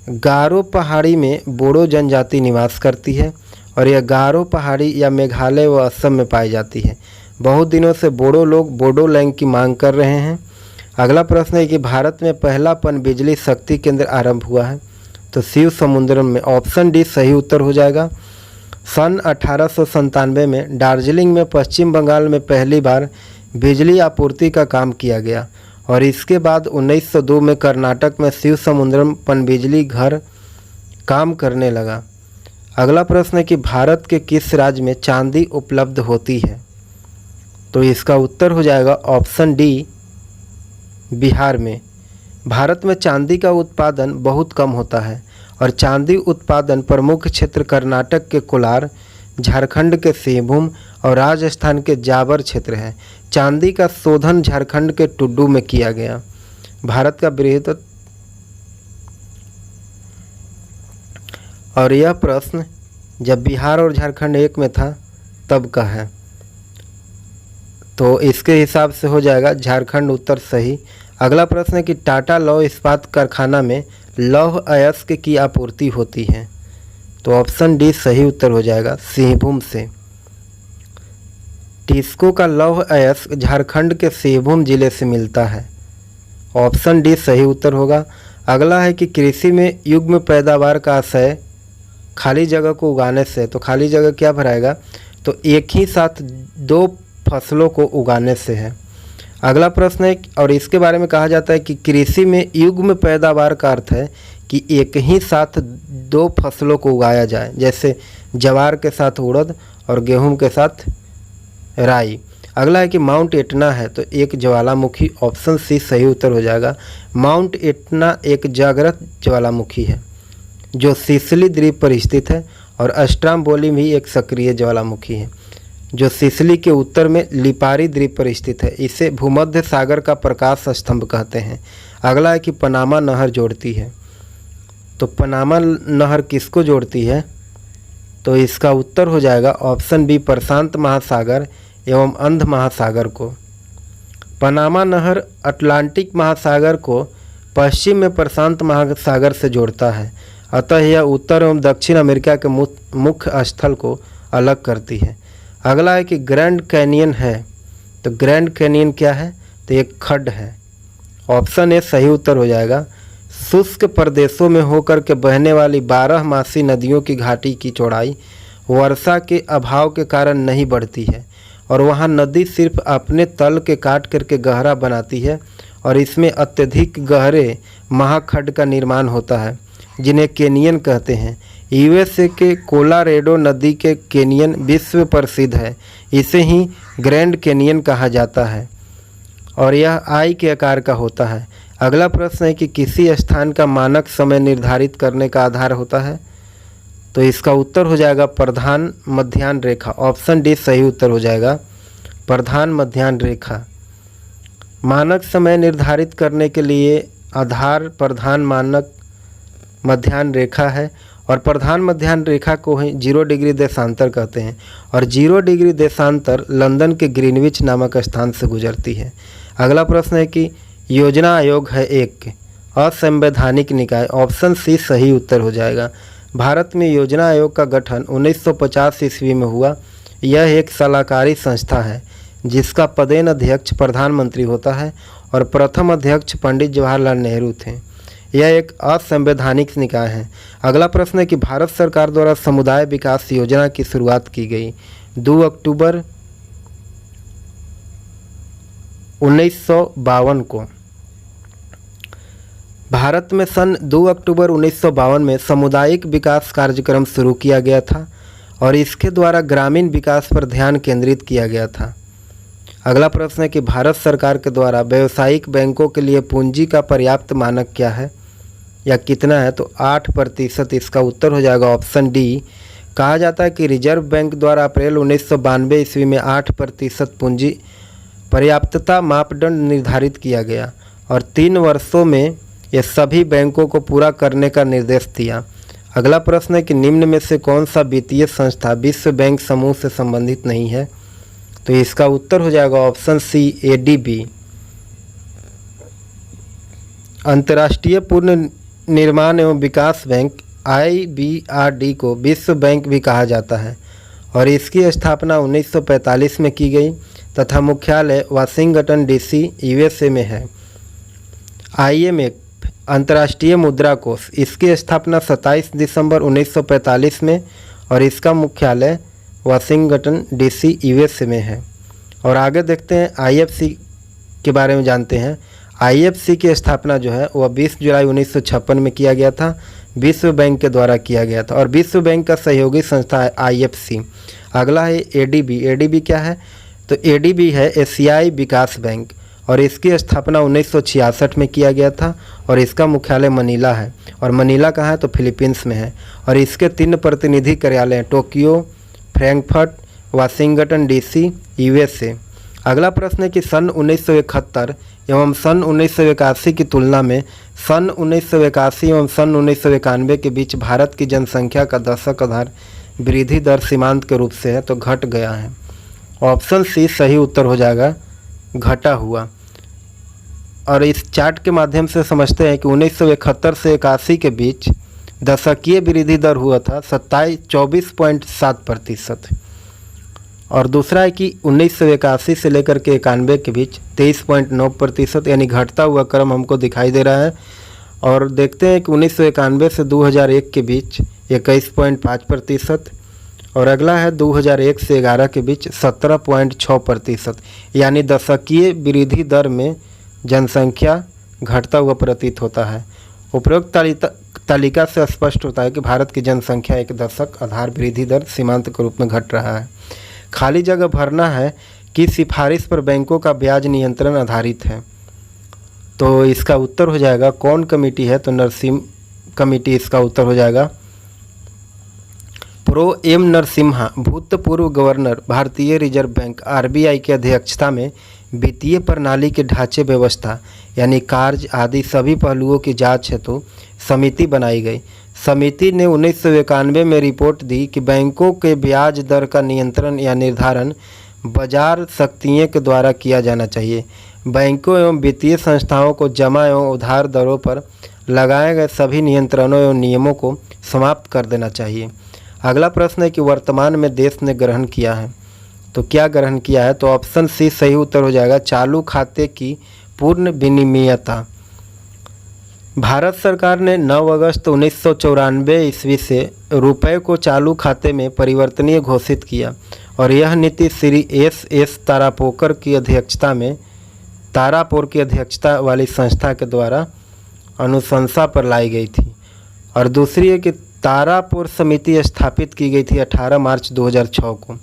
गारो पहाड़ी में बोडो जनजाति निवास करती है और यह गारो पहाड़ी या मेघालय व असम में पाई जाती है। बहुत दिनों से बोडो लोग बोडोलैंड की मांग कर रहे हैं। अगला प्रश्न है कि भारत में पहला पनबिजली शक्ति केंद्र आरंभ हुआ है। तो शिव समुद्रम में, ऑप्शन डी सही उत्तर हो जाएगा। सन 1897 में दार्जिलिंग में पश्चिम बंगाल में पहली बार बिजली आपूर्ति का काम किया गया और इसके बाद 1902 में कर्नाटक में शिव समुद्रम पनबिजली घर काम करने लगा। अगला प्रश्न है कि भारत के किस राज्य में चांदी उपलब्ध होती है। तो इसका उत्तर हो जाएगा ऑप्शन डी, बिहार में। भारत में चांदी का उत्पादन बहुत कम होता है और चांदी उत्पादन प्रमुख क्षेत्र कर्नाटक के कोलार, झारखंड के सिंहभूम और राजस्थान के जावर क्षेत्र है। चांदी का शोधन झारखंड के टुड्डू में किया गया। भारत का बृहद, और यह प्रश्न जब बिहार और झारखंड एक में था तब का है। तो इसके हिसाब से हो जाएगा झारखंड उत्तर सही। अगला प्रश्न है कि टाटा लौह इस्पात कारखाना में लौह अयस्क की आपूर्ति होती है। तो ऑप्शन डी सही उत्तर हो जाएगा, सिंहभूम से। टिस्को का लौह अयस्क झारखंड के सिंहभूम जिले से मिलता है। ऑप्शन डी सही उत्तर होगा। अगला है कि कृषि में युग्म पैदावार का आशय खाली जगह को उगाने से, तो खाली जगह क्या भराएगा, तो एक ही साथ 2 फसलों को उगाने से है। अगला प्रश्न है, और इसके बारे में कहा जाता है कि कृषि में युग्म पैदावार का अर्थ है कि एक ही साथ 2 फसलों को उगाया जाए, जैसे ज्वार के साथ उड़द और गेहूं के साथ राई। अगला है कि माउंट एटना है, तो एक ज्वालामुखी, ऑप्शन सी सही उत्तर हो जाएगा। माउंट एटना एक जागृत ज्वालामुखी है जो सिसिली द्वीप पर स्थित है और अस्ट्राम्बोली भी एक सक्रिय ज्वालामुखी है जो सिसिली के उत्तर में लिपारी द्वीप पर स्थित है। इसे भूमध्य सागर का प्रकाश स्तंभ कहते हैं। अगला है कि पनामा नहर जोड़ती है। तो पनामा नहर किसको जोड़ती है, तो इसका उत्तर हो जाएगा ऑप्शन बी, प्रशांत महासागर एवं अंध महासागर को। पनामा नहर अटलांटिक महासागर को पश्चिम में प्रशांत महासागर से जोड़ता है, अतः यह उत्तर एवं दक्षिण अमेरिका के मुख्य स्थल को अलग करती है। अगला है कि ग्रैंड कैनियन है, तो ग्रैंड कैनियन क्या है, तो एक खड्ड है। ऑप्शन ए सही उत्तर हो जाएगा। शुष्क प्रदेशों में होकर के बहने वाली 12 मासी नदियों की घाटी की चौड़ाई वर्षा के अभाव के कारण नहीं बढ़ती है और वहाँ नदी सिर्फ अपने तल के काट करके गहरा बनाती है और इसमें अत्यधिक गहरे महाखड्ड का निर्माण होता है जिन्हें कैनियन कहते हैं। यूएसए के कोलोराडो नदी के कैनियन विश्व प्रसिद्ध है, इसे ही ग्रैंड कैनियन कहा जाता है और यह आई के आकार का होता है। अगला प्रश्न है कि किसी स्थान का मानक समय निर्धारित करने का आधार होता है, तो इसका उत्तर हो जाएगा प्रधान मध्याह्न रेखा। ऑप्शन डी सही उत्तर हो जाएगा, प्रधान मध्याह्न रेखा। मानक समय निर्धारित करने के लिए आधार प्रधान मानक मध्याह्न रेखा है और प्रधान मध्याह्न रेखा को ही 0 डिग्री देशांतर कहते हैं और 0 डिग्री देशांतर लंदन के ग्रीनविच नामक स्थान से गुजरती है। अगला प्रश्न है कि योजना आयोग है एक असंवैधानिक निकाय। ऑप्शन सी सही उत्तर हो जाएगा। भारत में योजना आयोग का गठन 1950 ईस्वी में हुआ। यह एक सलाहकारी संस्था है जिसका पदेन अध्यक्ष प्रधानमंत्री होता है और प्रथम अध्यक्ष पंडित जवाहरलाल नेहरू थे। यह एक असंवैधानिक निकाय है। अगला प्रश्न है कि भारत सरकार द्वारा समुदाय विकास योजना की शुरुआत की गई 2 अक्टूबर 1952 को। भारत में सन 2 अक्टूबर 1952 में सामुदायिक विकास कार्यक्रम शुरू किया गया था और इसके द्वारा ग्रामीण विकास पर ध्यान केंद्रित किया गया था। अगला प्रश्न है कि भारत सरकार के द्वारा व्यावसायिक बैंकों के लिए पूंजी का पर्याप्त मानक क्या है या कितना है, तो 8%। इसका उत्तर हो जाएगा ऑप्शन डी। कहा जाता है कि रिजर्व बैंक द्वारा अप्रैल 1992 ईस्वी में 8% पूंजी पर्याप्तता मापदंड निर्धारित किया गया और 3 वर्षों में यह सभी बैंकों को पूरा करने का निर्देश दिया। अगला प्रश्न है कि निम्न में से कौन सा वित्तीय संस्था विश्व बैंक समूह से संबंधित नहीं है, तो इसका उत्तर हो जाएगा ऑप्शन सी एडीबी। अंतर्राष्ट्रीय पुनर्निर्माण एवं विकास बैंक IBRD को विश्व बैंक भी कहा जाता है और इसकी स्थापना 1945 में की गई तथा मुख्यालय वाशिंगटन DC USA में है। IMF अंतर्राष्ट्रीय मुद्रा कोष, इसकी स्थापना 27 दिसंबर 1945 में और इसका मुख्यालय वाशिंगटन DC USA में है। और आगे देखते हैं IFC के बारे में जानते हैं। IFC की स्थापना जो है वह 20 जुलाई 1956 में किया गया था, विश्व बैंक के द्वारा किया गया था और विश्व बैंक का सहयोगी संस्था है IFC। अगला है ADB। ADB क्या है, तो ADB है एशियाई विकास बैंक और इसकी स्थापना 1966 में किया गया था और इसका मुख्यालय मनीला है और मनीला कहाँ है, तो फिलीपींस में है और इसके 3 प्रतिनिधि कार्यालय हैं, Tokyo, Frankfurt, Washington DC USA। अगला प्रश्न है कि सन 1971 एवं सन 1981 की तुलना में सन 1981 एवं सन 1991 के बीच भारत की जनसंख्या का दशक आधार वृद्धि दर सीमांत के रूप से है, तो घट गया है। ऑप्शन सी सही उत्तर हो जाएगा, घटा हुआ। और इस चार्ट के माध्यम से समझते हैं कि 1971 से 81 के बीच दशकीय वृद्धि दर हुआ था 24.7% और दूसरा है कि 1981 से लेकर के 91 के बीच 23.9%, यानी घटता हुआ क्रम हमको दिखाई दे रहा है। और देखते हैं कि 1991 से 2001 के बीच 21.5% और अगला है 2001 से 11 के बीच 17.6%, यानी दशकीय वृद्धि दर में जनसंख्या घटता हुआ प्रतीत होता है। उपरोक्त तालिका से स्पष्ट होता है कि भारत की जनसंख्या एक दशक आधार वृद्धि दर सीमांत के रूप में घट रहा है। खाली जगह भरना है कि सिफारिश पर बैंकों का ब्याज नियंत्रण आधारित है, तो इसका उत्तर हो जाएगा कौन कमेटी है, तो नरसिम्हा कमेटी इसका उत्तर हो जाएगा। प्रो एम नरसिम्हा भूतपूर्व गवर्नर भारतीय रिजर्व बैंक RBI की अध्यक्षता में वित्तीय प्रणाली के ढांचे व्यवस्था यानी कार्य आदि सभी पहलुओं की जांच हेतु समिति बनाई गई। समिति ने 1991 में रिपोर्ट दी कि बैंकों के ब्याज दर का नियंत्रण या निर्धारण बाजार शक्तियों के द्वारा किया जाना चाहिए। बैंकों एवं वित्तीय संस्थाओं को जमा एवं उधार दरों पर लगाए गए सभी नियंत्रणों एवं नियमों को समाप्त कर देना चाहिए। अगला प्रश्न है कि वर्तमान में देश ने ग्रहण किया है, तो क्या ग्रहण किया है, तो ऑप्शन सी सही उत्तर हो जाएगा, चालू खाते की पूर्ण विनिमयता। भारत सरकार ने 9 अगस्त 1994 ईस्वी से रुपए को चालू खाते में परिवर्तनीय घोषित किया और यह नीति श्री S.S. तारापोकर की अध्यक्षता वाली संस्था के द्वारा अनुशंसा पर लाई गई थी। और दूसरी है कि तारापुर समिति स्थापित की गई थी 18 मार्च 2006 को,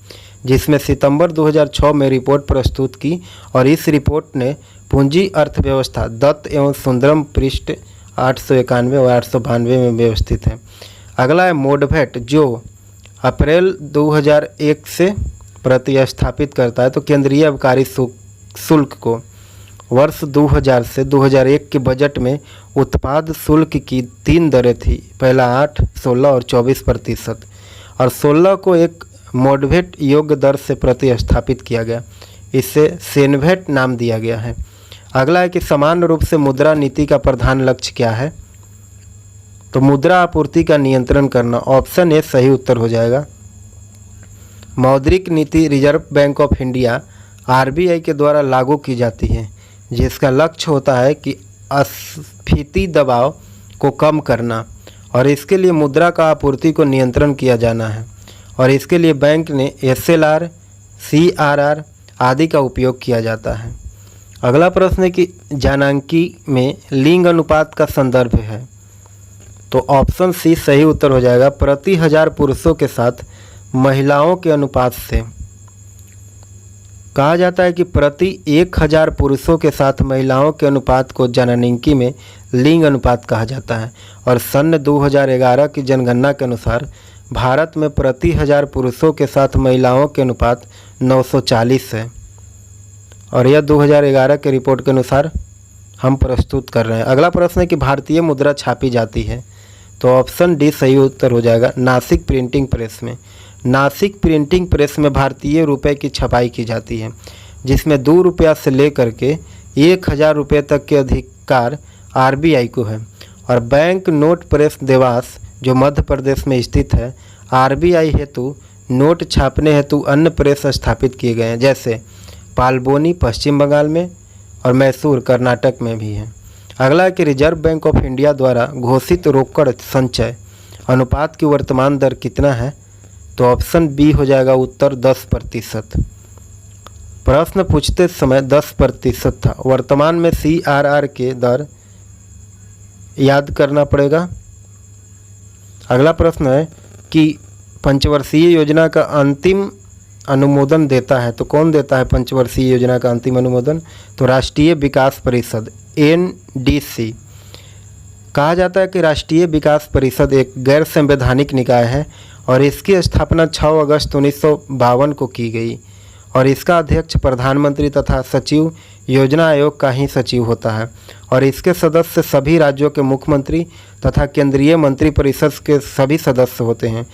जिसमें सितंबर 2006 में रिपोर्ट प्रस्तुत की और इस रिपोर्ट ने पूंजी अर्थव्यवस्था दत्त एवं सुंदरम पृष्ठ 891 और 892 में व्यवस्थित है। अगला है मोडभेट, जो अप्रैल 2001 से प्रतिस्थापित करता है। तो केंद्रीय आबकारी शुल्क को वर्ष 2000 से 2001 के बजट में उत्पाद शुल्क की 3 दरें थी, पहला 8, 16 और 24%, और 16 को एक मोडभेट योग्य दर से प्रतिस्थापित किया गया। इससे सेनभेट नाम दिया गया है। अगला है कि समान रूप से मुद्रा नीति का प्रधान लक्ष्य क्या है। तो मुद्रा आपूर्ति का नियंत्रण करना, ऑप्शन ए सही उत्तर हो जाएगा। मौद्रिक नीति reserve bank of India RBI के द्वारा लागू की जाती है, जिसका लक्ष्य होता है कि अस्फीति दबाव को कम करना, और इसके लिए मुद्रा का आपूर्ति को नियंत्रण किया जाना है, और इसके लिए बैंक ने एसएलआर, सीआरआर आदि का उपयोग किया जाता है। अगला प्रश्न है कि जनांकी में लिंग अनुपात का संदर्भ है। तो ऑप्शन सी सही उत्तर हो जाएगा। प्रति 1000 पुरुषों के साथ महिलाओं के अनुपात से कहा जाता है कि प्रति 1000 पुरुषों के साथ महिलाओं के अनुपात को जनांकी में लिंग अनुपात कहा जाता है। और सन 2011 की जनगणना के अनुसार भारत में प्रति 1000 पुरुषों के साथ महिलाओं के अनुपात 940 है, और यह 2011 के रिपोर्ट के अनुसार हम प्रस्तुत कर रहे हैं। अगला प्रश्न है कि भारतीय मुद्रा छापी जाती है। तो ऑप्शन डी सही उत्तर हो जाएगा, नासिक प्रिंटिंग प्रेस में। नासिक प्रिंटिंग प्रेस में भारतीय रुपए की छपाई की जाती है, जिसमें 2 रुपया से लेकर के 1000 रुपये तक के अधिकार आरबीआई को है। और बैंक नोट प्रेस देवास, जो मध्य प्रदेश में स्थित है, आरबीआई हेतु नोट छापने हेतु अन्य प्रेस स्थापित किए गए हैं, जैसे पालबोनी पश्चिम बंगाल में और मैसूर कर्नाटक में भी है। अगला है कि रिजर्व बैंक ऑफ इंडिया द्वारा घोषित रोकड़ संचय अनुपात की वर्तमान दर कितना है। तो ऑप्शन बी हो जाएगा उत्तर 10%। प्रश्न पूछते समय 10% था, वर्तमान में सीआरआर के दर याद करना पड़ेगा। अगला प्रश्न है कि पंचवर्षीय योजना का अंतिम अनुमोदन देता है। तो कौन देता है पंचवर्षीय योजना का अंतिम अनुमोदन। तो राष्ट्रीय विकास परिषद एनडीसी। कहा जाता है कि राष्ट्रीय विकास परिषद एक गैर संवैधानिक निकाय है, और इसकी स्थापना 6 अगस्त 1952 को की गई, और इसका अध्यक्ष प्रधानमंत्री तथा सचिव योजना आयोग का ही सचिव होता है, और इसके सदस्य सभी राज्यों के मुख्यमंत्री तथा केंद्रीय मंत्रिपरिषद के सभी सदस्य होते हैं।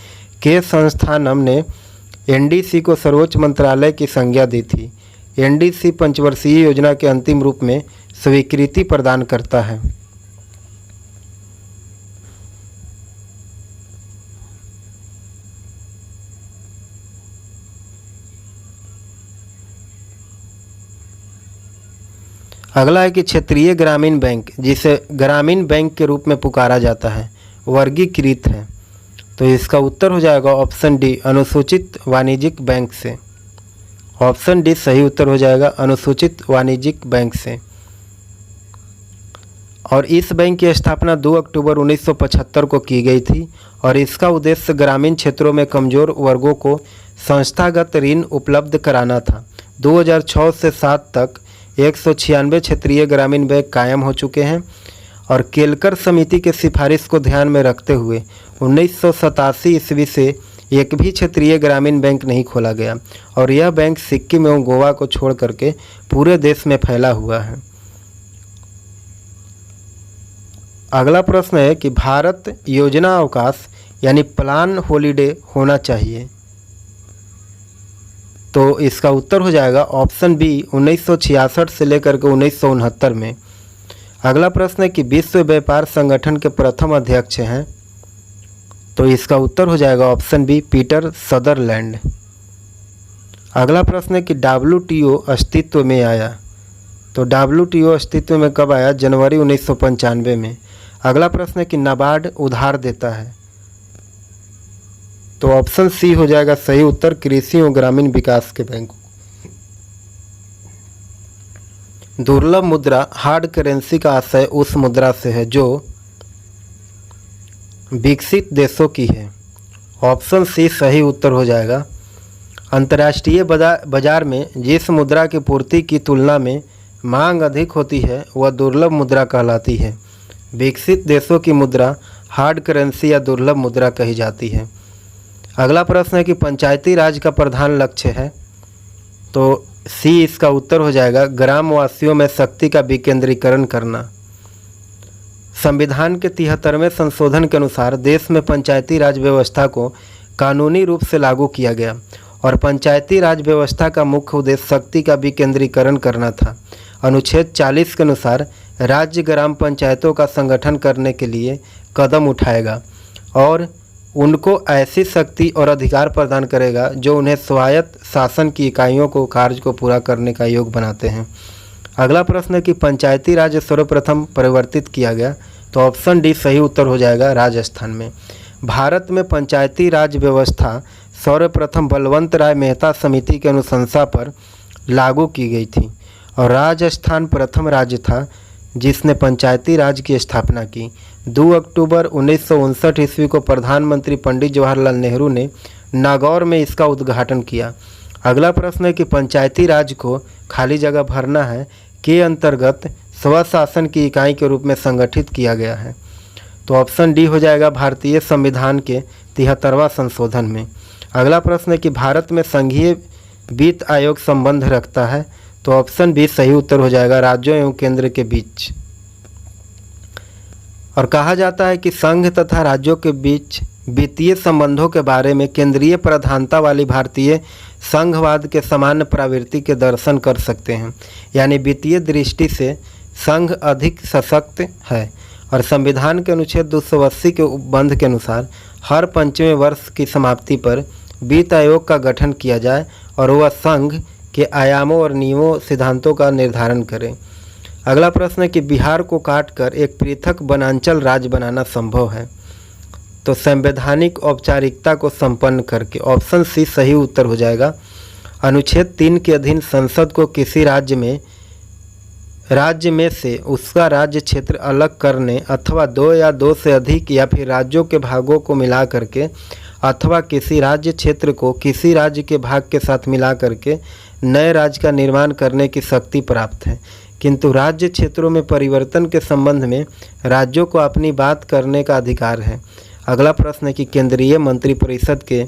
के संस्थानम ने एनडीसी को सर्वोच्च मंत्रालय की संज्ञा दी थी। एनडीसी पंचवर्षीय योजना के अंतिम रूप में स्वीकृति प्रदान करता है। अगला है कि क्षेत्रीय ग्रामीण बैंक, जिसे ग्रामीण बैंक के रूप में पुकारा जाता है, वर्गीकृत है। तो इसका उत्तर हो जाएगा ऑप्शन डी, अनुसूचित वाणिज्यिक बैंक से। ऑप्शन डी सही उत्तर हो जाएगा, अनुसूचित वाणिज्यिक बैंक से। और इस बैंक की स्थापना 2 अक्टूबर 1975 को की गई थी, और इसका उद्देश्य ग्रामीण क्षेत्रों में कमज़ोर वर्गों को संस्थागत ऋण उपलब्ध कराना था। 2006 से 7 तक 196 क्षेत्रीय ग्रामीण बैंक कायम हो चुके हैं, और केलकर समिति के सिफारिश को ध्यान में रखते हुए 1987 ईस्वी से एक भी क्षेत्रीय ग्रामीण बैंक नहीं खोला गया, और यह बैंक सिक्किम एवं गोवा को छोड़ करके पूरे देश में फैला हुआ है। अगला प्रश्न है कि भारत योजना अवकाश यानी प्लान हॉलीडे होना चाहिए। तो इसका उत्तर हो जाएगा ऑप्शन बी, 1966 से लेकर के 1969 में। अगला प्रश्न है कि विश्व व्यापार संगठन के प्रथम अध्यक्ष हैं। तो इसका उत्तर हो जाएगा ऑप्शन बी, पीटर सदरलैंड। अगला प्रश्न है कि WTO अस्तित्व में आया। तो WTO अस्तित्व में कब आया? जनवरी 1995 में। अगला प्रश्न है कि नाबार्ड उधार देता है। तो ऑप्शन सी हो जाएगा सही उत्तर, कृषि एवं ग्रामीण विकास के बैंक। दुर्लभ मुद्रा हार्ड करेंसी का आशय उस मुद्रा से है जो विकसित देशों की है। ऑप्शन सी सही उत्तर हो जाएगा। अंतर्राष्ट्रीय बाजार में जिस मुद्रा की पूर्ति की तुलना में मांग अधिक होती है वह दुर्लभ मुद्रा कहलाती है। विकसित देशों की मुद्रा हार्ड करेंसी या दुर्लभ मुद्रा कही जाती है। अगला प्रश्न है कि पंचायती राज का प्रधान लक्ष्य है, तो सी इसका उत्तर हो जाएगा ग्रामवासियों में शक्ति का विकेंद्रीकरण करना। संविधान के 73वें संशोधन के अनुसार देश में पंचायती राज व्यवस्था को कानूनी रूप से लागू किया गया और पंचायती राज व्यवस्था का मुख्य उद्देश्य शक्ति का विकेंद्रीकरण करना था। अनुच्छेद 40 के अनुसार राज्य ग्राम पंचायतों का संगठन करने के लिए कदम उठाएगा और उनको ऐसी शक्ति और अधिकार प्रदान करेगा जो उन्हें स्वायत्त शासन की इकाइयों को कार्य को पूरा करने का योग्य बनाते हैं। अगला प्रश्न है कि पंचायती राज सर्वप्रथम परिवर्तित किया गया, तो ऑप्शन डी सही उत्तर हो जाएगा राजस्थान में। भारत में पंचायती राज व्यवस्था सर्वप्रथम बलवंत राय मेहता समिति के अनुशंसा पर लागू की गई थी और राजस्थान प्रथम राज्य था जिसने पंचायती राज की स्थापना की। 2 अक्टूबर 1959 ईस्वी को प्रधानमंत्री पंडित जवाहरलाल नेहरू ने नागौर में इसका उद्घाटन किया। अगला प्रश्न है कि पंचायती राज को खाली जगह भरना है के अंतर्गत स्वशासन की इकाई के रूप में संगठित किया गया है, तो ऑप्शन डी हो जाएगा भारतीय संविधान के 73वां संशोधन में। अगला प्रश्न है कि भारत में संघीय वित्त आयोग संबंध रखता है, तो ऑप्शन बी सही उत्तर हो जाएगा राज्यों एवं केंद्र के बीच। और कहा जाता है कि संघ तथा राज्यों के बीच वित्तीय संबंधों के बारे में केंद्रीय प्रधानता वाली भारतीय संघवाद के सामान्य प्रवृत्ति के दर्शन कर सकते हैं, यानी वित्तीय दृष्टि से संघ अधिक सशक्त है। और संविधान के अनुच्छेद 280 के उपबंध के अनुसार हर 5वें वर्ष की समाप्ति पर वित्त आयोग का गठन किया जाए और वह संघ के आयामों और नियमों सिद्धांतों का निर्धारण करें। अगला प्रश्न है कि बिहार को काटकर एक पृथक वनांचल राज्य बनाना संभव है, तो संवैधानिक औपचारिकता को संपन्न करके, ऑप्शन सी सही उत्तर हो जाएगा। अनुच्छेद 3 के अधीन संसद को किसी राज्य में से उसका राज्य क्षेत्र अलग करने अथवा 2 या 2 से अधिक या फिर राज्यों के भागों को मिला करके अथवा किसी राज्य क्षेत्र को किसी राज्य के भाग के साथ मिला करके नए राज्य का निर्माण करने की शक्ति प्राप्त है, किंतु राज्य क्षेत्रों में परिवर्तन के संबंध में राज्यों को अपनी बात करने का अधिकार है। अगला प्रश्न है कि केंद्रीय मंत्रिपरिषद के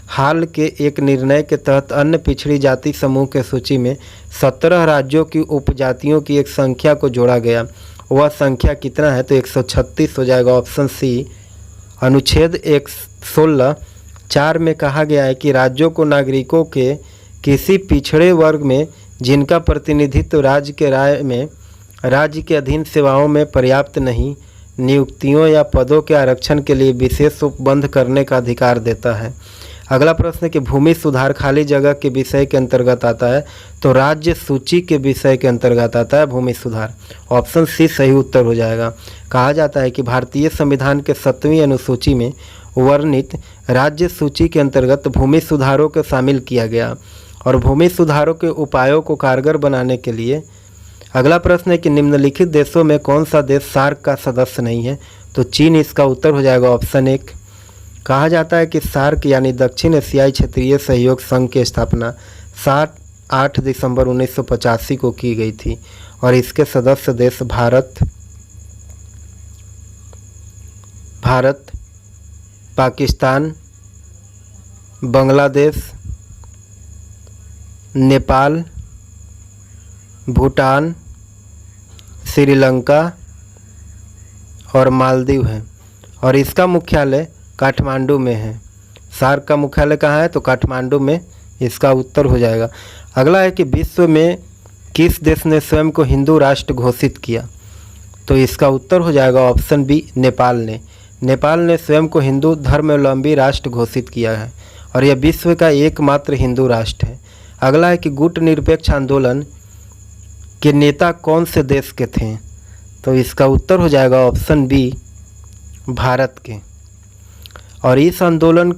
हाल के एक निर्णय के तहत अन्य पिछड़ी जाति समूह के सूची में 17 राज्यों की उपजातियों की एक संख्या को जोड़ा गया। वह संख्या कितना है, तो 136 हो जाएगा, ऑप्शन सी। अनुच्छेद 116(4) में कहा गया है कि राज्यों को नागरिकों के किसी पिछड़े वर्ग में जिनका प्रतिनिधित्व राज्य के राय में राज्य के अधीन सेवाओं में पर्याप्त नहीं, नियुक्तियों या पदों के आरक्षण के लिए विशेष उपबंध करने का अधिकार देता है। अगला प्रश्न है कि भूमि सुधार खाली जगह के विषय के अंतर्गत आता है, तो राज्य सूची के विषय के अंतर्गत आता है भूमि सुधार, ऑप्शन सी सही उत्तर हो जाएगा। कहा जाता है कि भारतीय संविधान के 7वीं अनुसूची में वर्णित राज्य सूची के अंतर्गत भूमि सुधारों को शामिल किया गया और भूमि सुधारों के उपायों को कारगर बनाने के लिए। अगला प्रश्न है कि निम्नलिखित देशों में कौन सा देश सार्क का सदस्य नहीं है, तो चीन इसका उत्तर हो जाएगा, ऑप्शन 1। कहा जाता है कि सार्क यानी दक्षिण एशियाई क्षेत्रीय सहयोग संघ की स्थापना 8 दिसंबर 1985 को की गई थी और इसके सदस्य देश भारत, पाकिस्तान, बांग्लादेश, नेपाल, भूटान, श्रीलंका और मालदीव है और इसका मुख्यालय काठमांडू में है। सार्क का मुख्यालय कहाँ है, तो काठमांडू में इसका उत्तर हो जाएगा। अगला है कि विश्व में किस देश ने स्वयं को हिंदू राष्ट्र घोषित किया, तो इसका उत्तर हो जाएगा ऑप्शन बी, नेपाल ने। नेपाल ने स्वयं को हिंदू धर्मावलंबी राष्ट्र घोषित किया है और यह विश्व का एकमात्र हिंदू राष्ट्र है। अगला है कि गुट निरपेक्ष आंदोलन के नेता कौन से देश के थे, तो इसका उत्तर हो जाएगा ऑप्शन बी, भारत के। और इस आंदोलन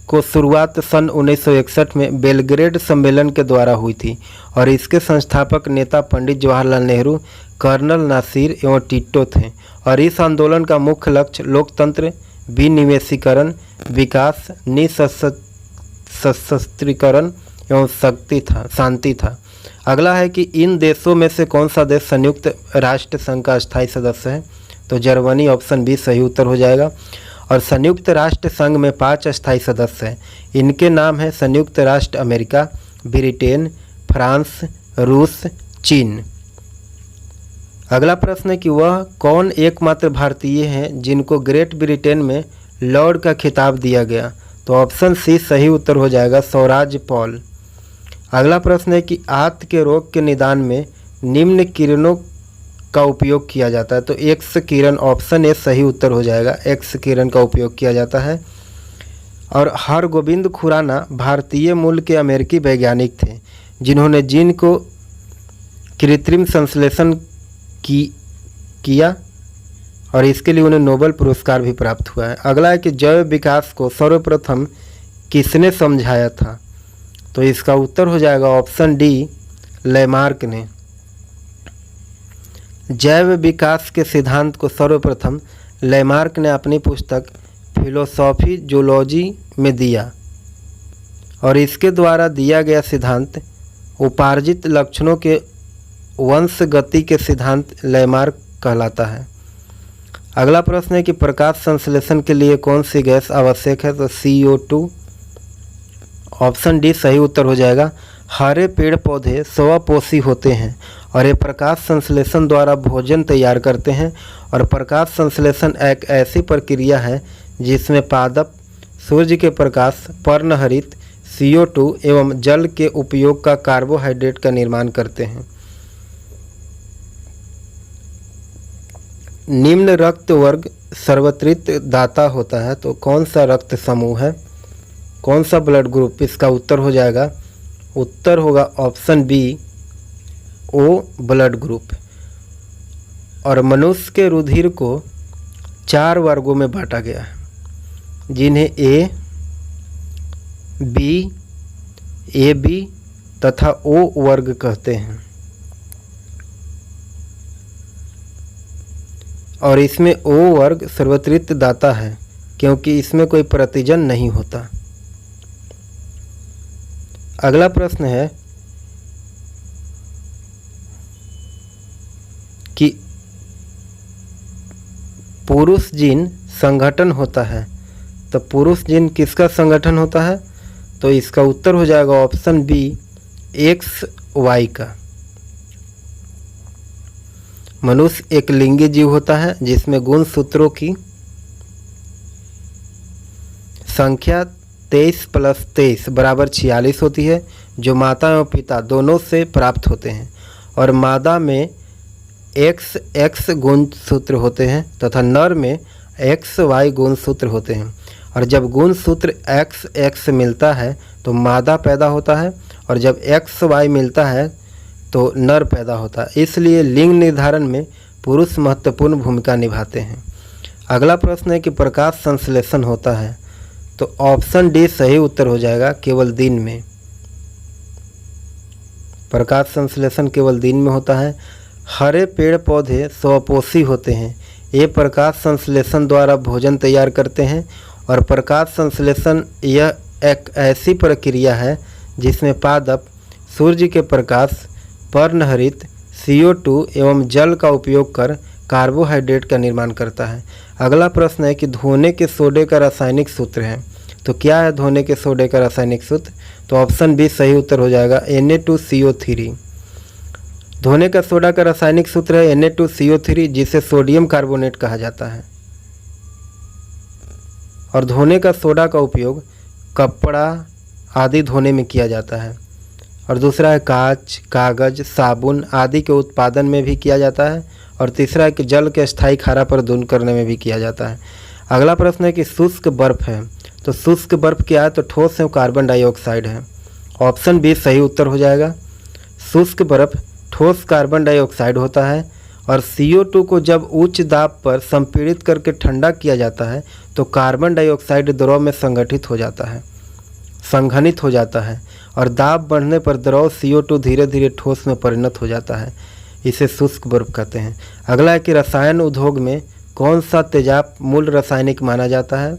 को शुरुआत सन 1961 में बेलग्रेड सम्मेलन के द्वारा हुई थी और इसके संस्थापक नेता पंडित जवाहरलाल नेहरू, कर्नल नासिर एवं टिट्टो थे और इस आंदोलन का मुख्य लक्ष्य लोकतंत्र, विनिवेशीकरण, विकास, निशस्त्रीकरण एवं शांति था। अगला है कि इन देशों में से कौन सा देश संयुक्त राष्ट्र संघ का स्थायी सदस्य है, तो जर्मनी ऑप्शन बी सही उत्तर हो जाएगा। और संयुक्त राष्ट्र संघ में 5 अस्थायी सदस्य हैं। इनके नाम हैं संयुक्त राष्ट्र अमेरिका, ब्रिटेन, फ्रांस, रूस, चीन। अगला प्रश्न है कि वह कौन एकमात्र भारतीय हैं जिनको ग्रेट ब्रिटेन में लॉर्ड का खिताब दिया गया, तो ऑप्शन सी सही उत्तर हो जाएगा, स्वराज पॉल। अगला प्रश्न है कि आंत के रोग के निदान में निम्न किरणों का उपयोग किया जाता है, तो एक्स किरण ऑप्शन ए सही उत्तर हो जाएगा, एक्स किरण का उपयोग किया जाता है। और हरगोबिंद खुराना भारतीय मूल के अमेरिकी वैज्ञानिक थे जिन्होंने जीन को कृत्रिम संश्लेषण किया और इसके लिए उन्हें नोबेल पुरस्कार भी प्राप्त हुआ है। अगला है कि जैव विकास को सर्वप्रथम किसने समझाया था, तो इसका उत्तर हो जाएगा ऑप्शन डी, लैमार्क ने। जैव विकास के सिद्धांत को सर्वप्रथम लैमार्क ने अपनी पुस्तक फिलोसॉफी जूलॉजी में दिया और इसके द्वारा दिया गया सिद्धांत उपार्जित लक्षणों के वंश गति के सिद्धांत लैमार्क कहलाता है। अगला प्रश्न है कि प्रकाश संश्लेषण के लिए कौन सी गैस आवश्यक है, तो CO2 ऑप्शन डी सही उत्तर हो जाएगा। हरे पेड़ पौधे स्वपोषी होते हैं और ये प्रकाश संश्लेषण द्वारा भोजन तैयार करते हैं। और प्रकाश संश्लेषण एक ऐसी प्रक्रिया है जिसमें पादप सूर्य के प्रकाश, पर्णहरित, CO2 एवं जल के उपयोग का कार्बोहाइड्रेट का निर्माण करते हैं। निम्न रक्त वर्ग सर्वत्रित दाता होता है, तो कौन सा रक्त समूह है, कौन सा ब्लड ग्रुप, इसका उत्तर हो जाएगा, उत्तर होगा option B, O blood group. और मनुष्य के रुधिर को 4 वर्गों में बांटा गया है जिन्हें ए, बी, AB तथा O वर्ग कहते हैं। और इसमें O वर्ग सर्वत्रित दाता है क्योंकि इसमें कोई प्रतिजन नहीं होता। अगला प्रश्न है कि पुरुष जीन संगठन होता है, तो पुरुष जीन किसका संगठन होता है, तो इसका उत्तर हो जाएगा ऑप्शन बी, XY का। मनुष्य एक लिंगी जीव होता है जिसमें गुणसूत्रों की संख्या 23 + 23 = 46 होती है जो माता एवं पिता दोनों से प्राप्त होते हैं। और मादा में XX गुणसूत्र होते हैं तथा नर में XY गुणसूत्र होते हैं। और जब गुणसूत्र XX मिलता है तो मादा पैदा होता है और जब XY मिलता है तो नर पैदा होता है। इसलिए लिंग निर्धारण में पुरुष महत्वपूर्ण भूमिका निभाते हैं। अगला प्रश्न है कि प्रकाश संश्लेषण होता है, तो ऑप्शन डी सही उत्तर हो जाएगा, केवल दिन में। प्रकाश संश्लेषण केवल दिन में होता है। हरे पेड़ पौधे स्वपोषी होते हैं, ये प्रकाश संश्लेषण द्वारा भोजन तैयार करते हैं। और प्रकाश संश्लेषण यह एक ऐसी प्रक्रिया है जिसमें पादप सूर्य के प्रकाश, पर्णहरित, CO2 एवं जल का उपयोग कर कार्बोहाइड्रेट का निर्माण करता है। अगला प्रश्न है कि धोने के सोडे का रासायनिक सूत्र है, तो क्या है धोने के सोडे का रासायनिक सूत्र, तो ऑप्शन बी सही उत्तर हो जाएगा, Na2CO3। धोने का सोडा का रासायनिक सूत्र है Na2CO3 जिसे सोडियम कार्बोनेट कहा जाता है। और धोने का सोडा का उपयोग कपड़ा आदि धोने में किया जाता है। और दूसरा है कांच, कागज, साबुन आदि के उत्पादन में भी किया जाता है। और तीसरा है कि जल के स्थायी खारा पर दून करने में भी किया जाता है। अगला प्रश्न है कि शुष्क बर्फ है, तो शुष्क बर्फ क्या है, तो ठोस एवं कार्बन डाइऑक्साइड है। ऑप्शन बी सही उत्तर हो जाएगा। शुष्क बर्फ ठोस कार्बन डाइऑक्साइड होता है। और CO2 को जब उच्च दाब पर संपीड़ित करके ठंडा किया जाता है तो कार्बन डाइऑक्साइड द्रव में संघनित हो जाता है और दाब बढ़ने पर द्रव CO2 धीरे धीरे ठोस में परिणत हो जाता है। इसे शुष्क बर्फ कहते हैं। अगला है कि रसायन उद्योग में कौन सा तेजाब मूल रासायनिक माना जाता है,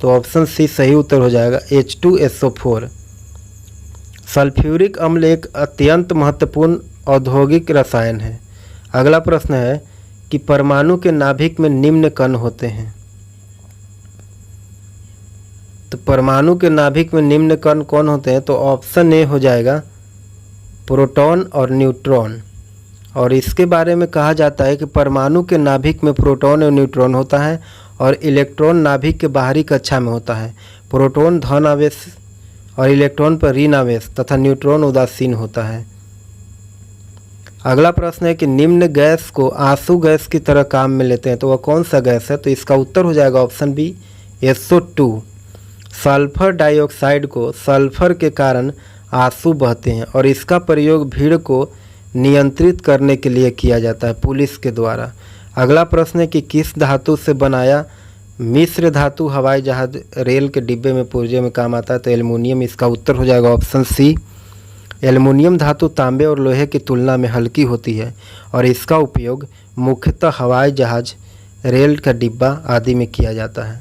तो ऑप्शन सी सही उत्तर हो जाएगा, H2SO4। सल्फ्यूरिक अम्ल एक अत्यंत महत्वपूर्ण औद्योगिक रसायन है। अगला प्रश्न है कि परमाणु के नाभिक में निम्न कण होते हैं। तो परमाणु के नाभिक में निम्न कण कौन होते हैं? तो ऑप्शन ए हो जाएगा प्रोटॉन और न्यूट्रॉन। और इसके बारे में कहा जाता है कि परमाणु के नाभिक में प्रोटॉन और न्यूट्रॉन होता है और इलेक्ट्रॉन नाभिक के बाहरी कक्षा में होता है। प्रोटॉन धन आवेश और इलेक्ट्रॉन पर ऋण आवेश तथा न्यूट्रॉन उदासीन होता है। अगला प्रश्न है कि निम्न गैस को आंसू गैस की तरह काम में लेते हैं, तो वह कौन सा गैस है? तो इसका उत्तर हो जाएगा option B SO2। Sulphur dioxide को सल्फर के कारण आंसू बहते हैं और इसका प्रयोग भीड़ को नियंत्रित करने के लिए किया जाता है पुलिस के द्वारा। अगला प्रश्न है कि किस धातु से बनाया मिश्र धातु हवाई जहाज रेल के डिब्बे में पुर्जे में काम आता है? तो एल्युमिनियम। इसका उत्तर हो जाएगा ऑप्शन सी। एल्युमिनियम धातु तांबे और लोहे की तुलना में हल्की होती है और इसका उपयोग मुख्यतः हवाई जहाज, रेल का डिब्बा आदि में किया जाता है।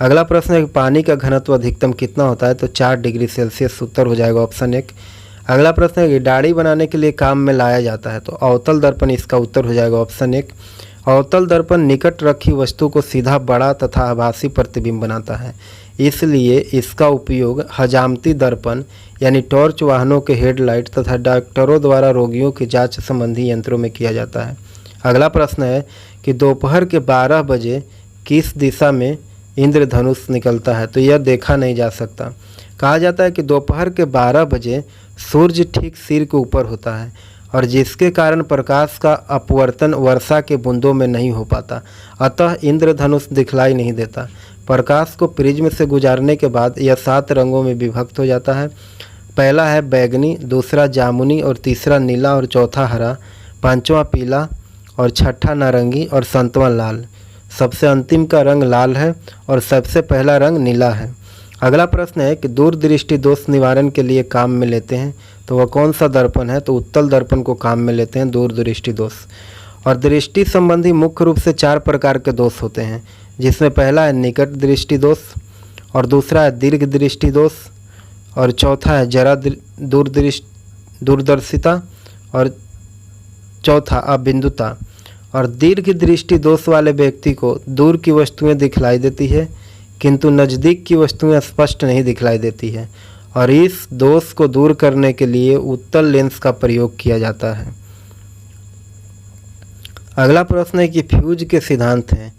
अगला प्रश्न है कि पानी का घनत्व अधिकतम कितना होता है? तो 4 डिग्री सेल्सियस। उत्तर हो जाएगा ऑप्शन 1। अगला प्रश्न है कि दाढ़ी बनाने के लिए काम में लाया जाता है, तो अवतल दर्पण। इसका उत्तर हो जाएगा ऑप्शन 1। अवतल दर्पण निकट रखी वस्तु को सीधा बड़ा तथा आभासी प्रतिबिंब बनाता है, इसलिए इसका उपयोग हजामती दर्पण यानी टॉर्च, वाहनों के हेडलाइट तथा डॉक्टरों द्वारा रोगियों की जांच संबंधी यंत्रों में किया जाता है। अगला प्रश्न है कि दोपहर के 12 बजे किस दिशा में इंद्रधनुष निकलता है? तो यह देखा नहीं जा सकता। कहा जाता है कि दोपहर के 12 बजे सूर्य ठीक सिर के ऊपर होता है और जिसके कारण प्रकाश का अपवर्तन वर्षा के बूंदों में नहीं हो पाता, अतः इंद्रधनुष दिखलाई नहीं देता। प्रकाश को प्रिज्म से गुजारने के बाद यह 7 रंगों में विभक्त हो जाता है। पहला है बैगनी, दूसरा जामुनी और तीसरा नीला और चौथा हरा, पांचवा पीला और छठा नारंगी और सातवां लाल। सबसे अंतिम का रंग लाल है और सबसे पहला रंग नीला है। अगला प्रश्न है कि दूरदृष्टि दोष निवारण के लिए काम में लेते हैं, तो वह कौन सा दर्पण है? तो उत्तल दर्पण को काम में लेते हैं दूरदृष्टि दोष। और दृष्टि संबंधी मुख्य रूप से 4 प्रकार के दोष होते हैं, जिसमें पहला है निकट दृष्टि दोष और दूसरा है दीर्घ दृष्टि दोष और चौथा है जरा दूरदर्शिता और चौथा अबिंदुता। और दीर्घ दृष्टि दोष वाले व्यक्ति को दूर की वस्तुएं दिखलाई देती है किंतु नज़दीक की वस्तुएं स्पष्ट नहीं दिखलाई देती है और इस दोष को दूर करने के लिए उत्तल लेंस का प्रयोग किया जाता है। अगला प्रश्न है कि फ्यूज के सिद्धांत हैं,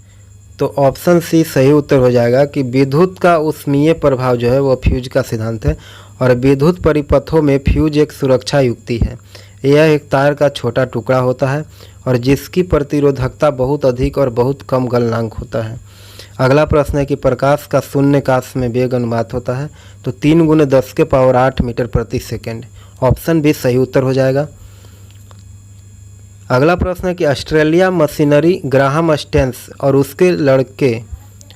तो ऑप्शन सी सही उत्तर हो जाएगा कि विद्युत का ऊष्मीय प्रभाव जो है वो फ्यूज का सिद्धांत है और विद्युत परिपथों में फ्यूज एक सुरक्षा युक्ति है। यह एक तार का छोटा टुकड़ा होता है और जिसकी प्रतिरोधकता बहुत अधिक और बहुत कम गलनांक होता है। अगला प्रश्न है कि प्रकाश का शून्यकाश में वेग अनुपात होता है, तो 3 × 10⁸ मीटर प्रति सेकेंड। ऑप्शन बी सही उत्तर हो जाएगा। अगला प्रश्न है कि ऑस्ट्रेलिया मशीनरी ग्राहम स्टेन्स और उसके लड़के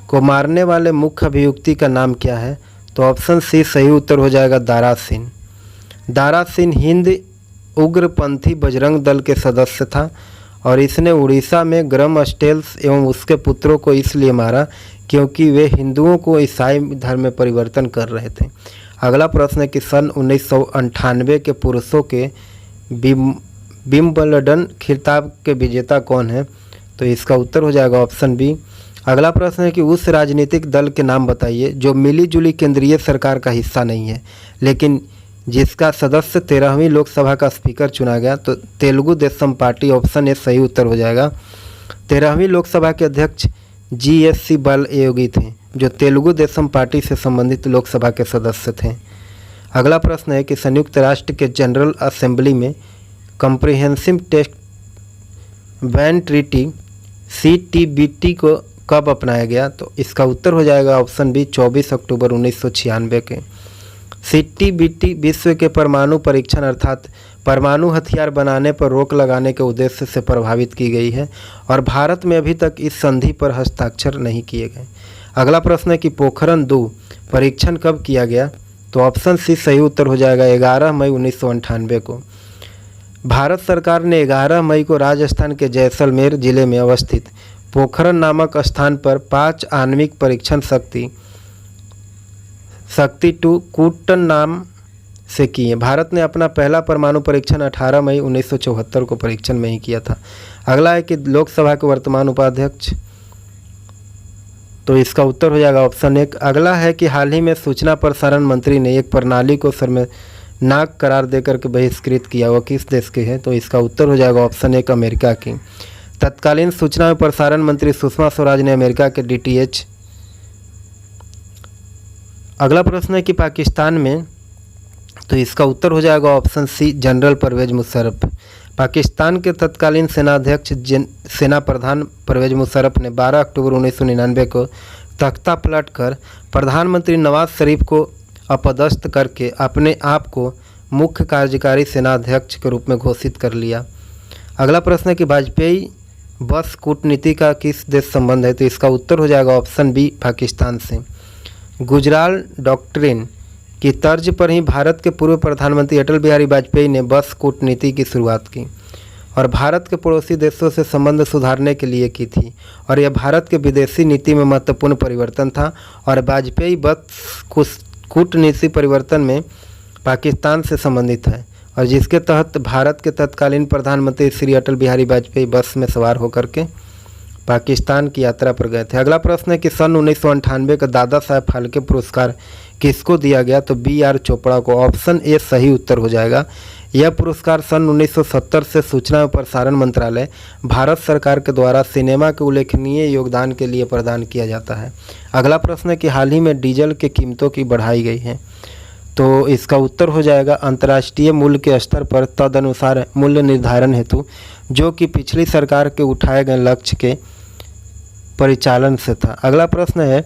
को मारने वाले मुख्य अभियुक्ति का नाम क्या है? तो ऑप्शन सी सही उत्तर हो जाएगा दारा सिंह। दारा सिंह हिंद उग्रपंथी बजरंग दल के सदस्य था और इसने उड़ीसा में ग्राहम स्टेन्स एवं उसके पुत्रों को इसलिए मारा क्योंकि वे हिंदुओं को ईसाई धर्म में परिवर्तन कर रहे थे। अगला प्रश्न है कि सन 1998 के पुरुषों के विंबलडन खिताब के विजेता कौन है? तो इसका उत्तर हो जाएगा ऑप्शन बी। अगला प्रश्न है कि उस राजनीतिक दल के नाम बताइए जो मिलीजुली केंद्रीय सरकार का हिस्सा नहीं है लेकिन जिसका सदस्य 13वीं लोकसभा का स्पीकर चुना गया। तो Telugu Desam party. Option A सही उत्तर हो जाएगा। 13वीं लोकसभा के अध्यक्ष GSC बालयोगी थे जो तेलुगु देशम पार्टी से संबंधित लोकसभा के सदस्य थे। अगला प्रश्न है कि संयुक्त राष्ट्र के जनरल असेंबली में comprehensive text ban treaty CTBT को कब अपनाया गया? तो इसका उत्तर हो जाएगा ऑप्शन बी 24 अक्टूबर 1996 के। CTBT विश्व के परमाणु परीक्षण अर्थात परमाणु हथियार बनाने पर रोक लगाने के उद्देश्य से प्रभावित की गई है और भारत में अभी तक इस संधि पर हस्ताक्षर नहीं किए गए। अगला प्रश्न है कि पोखरण 2 परीक्षण कब किया गया? तो ऑप्शन सी सही उत्तर हो जाएगा 11 मई 1998 को। भारत सरकार ने 11 मई को राजस्थान के जैसलमेर जिले में अवस्थित पोखरण नामक स्थान पर 5 आणविक परीक्षण शक्ति 2 कूटन नाम से किए। भारत ने अपना पहला परमाणु परीक्षण 18 मई 1974 को परीक्षण में ही किया था। अगला है कि लोकसभा के वर्तमान उपाध्यक्ष, तो इसका उत्तर हो जाएगा ऑप्शन 1। अगला है कि हाल ही में सूचना प्रसारण मंत्री ने एक प्रणाली को शर्मनाक करार देकर के बहिष्कृत किया, वह किस देश के है? तो इसका उत्तर हो जाएगा ऑप्शन 1 अमेरिका की। तत्कालीन सूचना एवं प्रसारण मंत्री सुषमा स्वराज ने अमेरिका के DTH। अगला प्रश्न है कि पाकिस्तान में, तो इसका उत्तर हो जाएगा option C general Pervez Musharraf. Pakistan के तत्कालीन सेनाध्यक्ष सेना प्रधान परवेज मुशर्रफ ने 12 अक्टूबर 1999 को तख्ता पलटकर प्रधानमंत्री नवाज शरीफ को अपदस्थ करके अपने आप को मुख्य कार्यकारी सेनाध्यक्ष के रूप में घोषित कर लिया। अगला प्रश्न है कि वाजपेयी बस कूटनीति का किस देश संबंध है? तो इसका उत्तर हो जाएगा ऑप्शन B पाकिस्तान से। गुजराल डॉक्ट्रिन की तर्ज पर ही भारत के पूर्व प्रधानमंत्री अटल बिहारी वाजपेयी ने बस कूटनीति की शुरुआत की और भारत के पड़ोसी देशों से संबंध सुधारने के लिए की थी, और यह भारत के विदेशी नीति में महत्वपूर्ण परिवर्तन था। और वाजपेयी बस कूटनीति परिवर्तन में पाकिस्तान से संबंधित है, और जिसके तहत भारत के तत्कालीन प्रधानमंत्री श्री अटल बिहारी वाजपेयी बस में सवार होकर के पाकिस्तान की यात्रा पर गए थे। अगला प्रश्न है कि सन 1998 का दादा साहब फाल्के पुरस्कार किसको दिया गया? तो B.R. चोपड़ा को। ऑप्शन A सही उत्तर हो जाएगा। यह पुरस्कार सन 1970 से सूचना एवं प्रसारण मंत्रालय भारत सरकार के द्वारा सिनेमा के उल्लेखनीय योगदान के लिए प्रदान किया जाता है। अगला प्रश्न है कि हाल ही में डीजल की कीमतों की बढ़ाई गई है, तो इसका उत्तर हो जाएगा अंतर्राष्ट्रीय मूल्य के स्तर पर तदनुसार मूल्य निर्धारण हेतु, जो कि पिछली सरकार के उठाए गए लक्ष्य के परिचालन से था। अगला प्रश्न है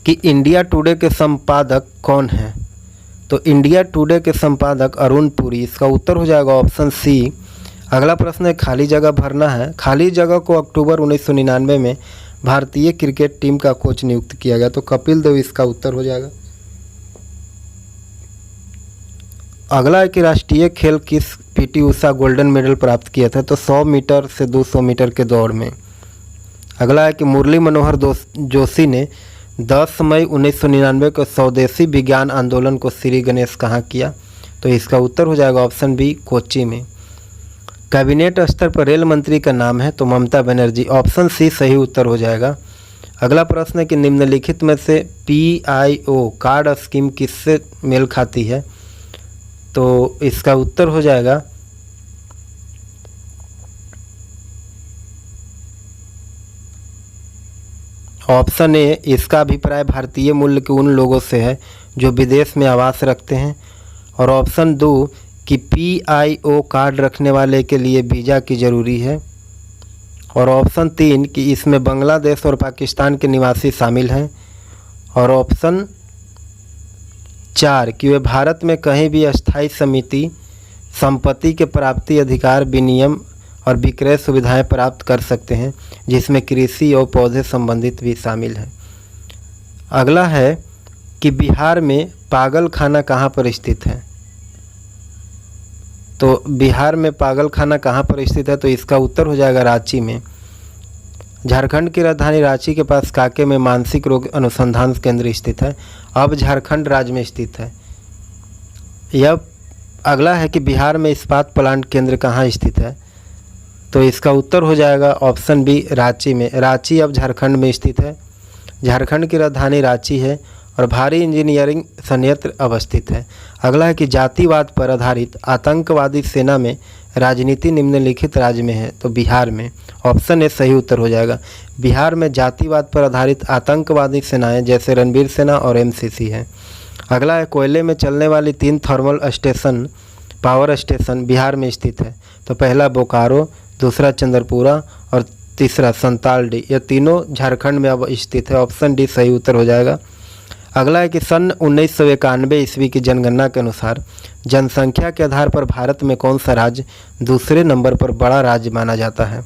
कि इंडिया टुडे के संपादक कौन हैं? तो इंडिया टुडे के संपादक अरुण पुरी। इसका उत्तर हो जाएगा ऑप्शन C। अगला प्रश्न है खाली जगह भरना है। खाली जगह को अक्टूबर 1999 में भारतीय क्रिकेट टीम का कोच नियुक्त किया गया, तो कपिल देव इसका उत्तर हो जाएगा। अगला है कि राष्ट्रीय खेल किस PT उषा गोल्डन मेडल प्राप्त किया था? तो 100 मीटर से 200 मीटर के दौड़ में। अगला है कि मुरली मनोहर जोशी ने 10 मई 1999 को स्वदेशी विज्ञान आंदोलन को श्री गणेश कहाँ किया? तो इसका उत्तर हो जाएगा ऑप्शन B कोच्चि में। कैबिनेट स्तर पर रेल मंत्री का नाम है, तो ममता बनर्जी। ऑप्शन C सही उत्तर हो जाएगा। अगला प्रश्न है कि निम्नलिखित में से PIO कार्ड स्कीम किससे मेल खाती है? तो इसका उत्तर हो जाएगा ऑप्शन A। इसका अभिप्राय भारतीय मूल्य के उन लोगों से है जो विदेश में आवास रखते हैं। और ऑप्शन 2 कि PIO कार्ड रखने वाले के लिए वीज़ा की ज़रूरी है। और ऑप्शन 3 कि इसमें बांग्लादेश और पाकिस्तान के निवासी शामिल हैं। और ऑप्शन 4 कि वे भारत में कहीं भी अस्थायी समिति संपत्ति के प्राप्ति अधिकार, विनियम और विक्रय सुविधाएं प्राप्त कर सकते हैं, जिसमें कृषि और पौधे संबंधित भी शामिल हैं। अगला है कि बिहार में पागल खाना कहाँ पर स्थित है? तो बिहार में पागल खाना कहाँ पर स्थित है? तो इसका उत्तर हो जाएगा रांची में। झारखंड की राजधानी रांची के पास काके में मानसिक रोग अनुसंधान केंद्र स्थित है, अब झारखंड राज्य में स्थित है। यह अगला है कि बिहार में इस्पात प्लांट केंद्र कहाँ स्थित है? तो इसका उत्तर हो जाएगा ऑप्शन B रांची में। रांची अब झारखंड में स्थित है। झारखंड की राजधानी रांची है और भारी इंजीनियरिंग संयंत्र अवस्थित है। अगला है कि जातिवाद पर आधारित आतंकवादी सेना में राजनीति निम्नलिखित राज्य में है, तो बिहार में। ऑप्शन A सही उत्तर हो जाएगा। बिहार में जातिवाद पर आधारित आतंकवादी सेनाएं जैसे रणबीर सेना और MCC है। अगला है कोयले में चलने वाली 3 thermal station power station Bihar में स्थित है, तो पहला बोकारो, दूसरा चंद्रपुरा और तीसरा संतालडी। यह तीनों झारखंड में अब स्थित है। ऑप्शन D सही उत्तर हो जाएगा। अगला है कि सन 1991 ईस्वी की जनगणना के अनुसार जनसंख्या के आधार पर भारत में कौन सा राज्य दूसरे नंबर पर बड़ा राज्य माना जाता है?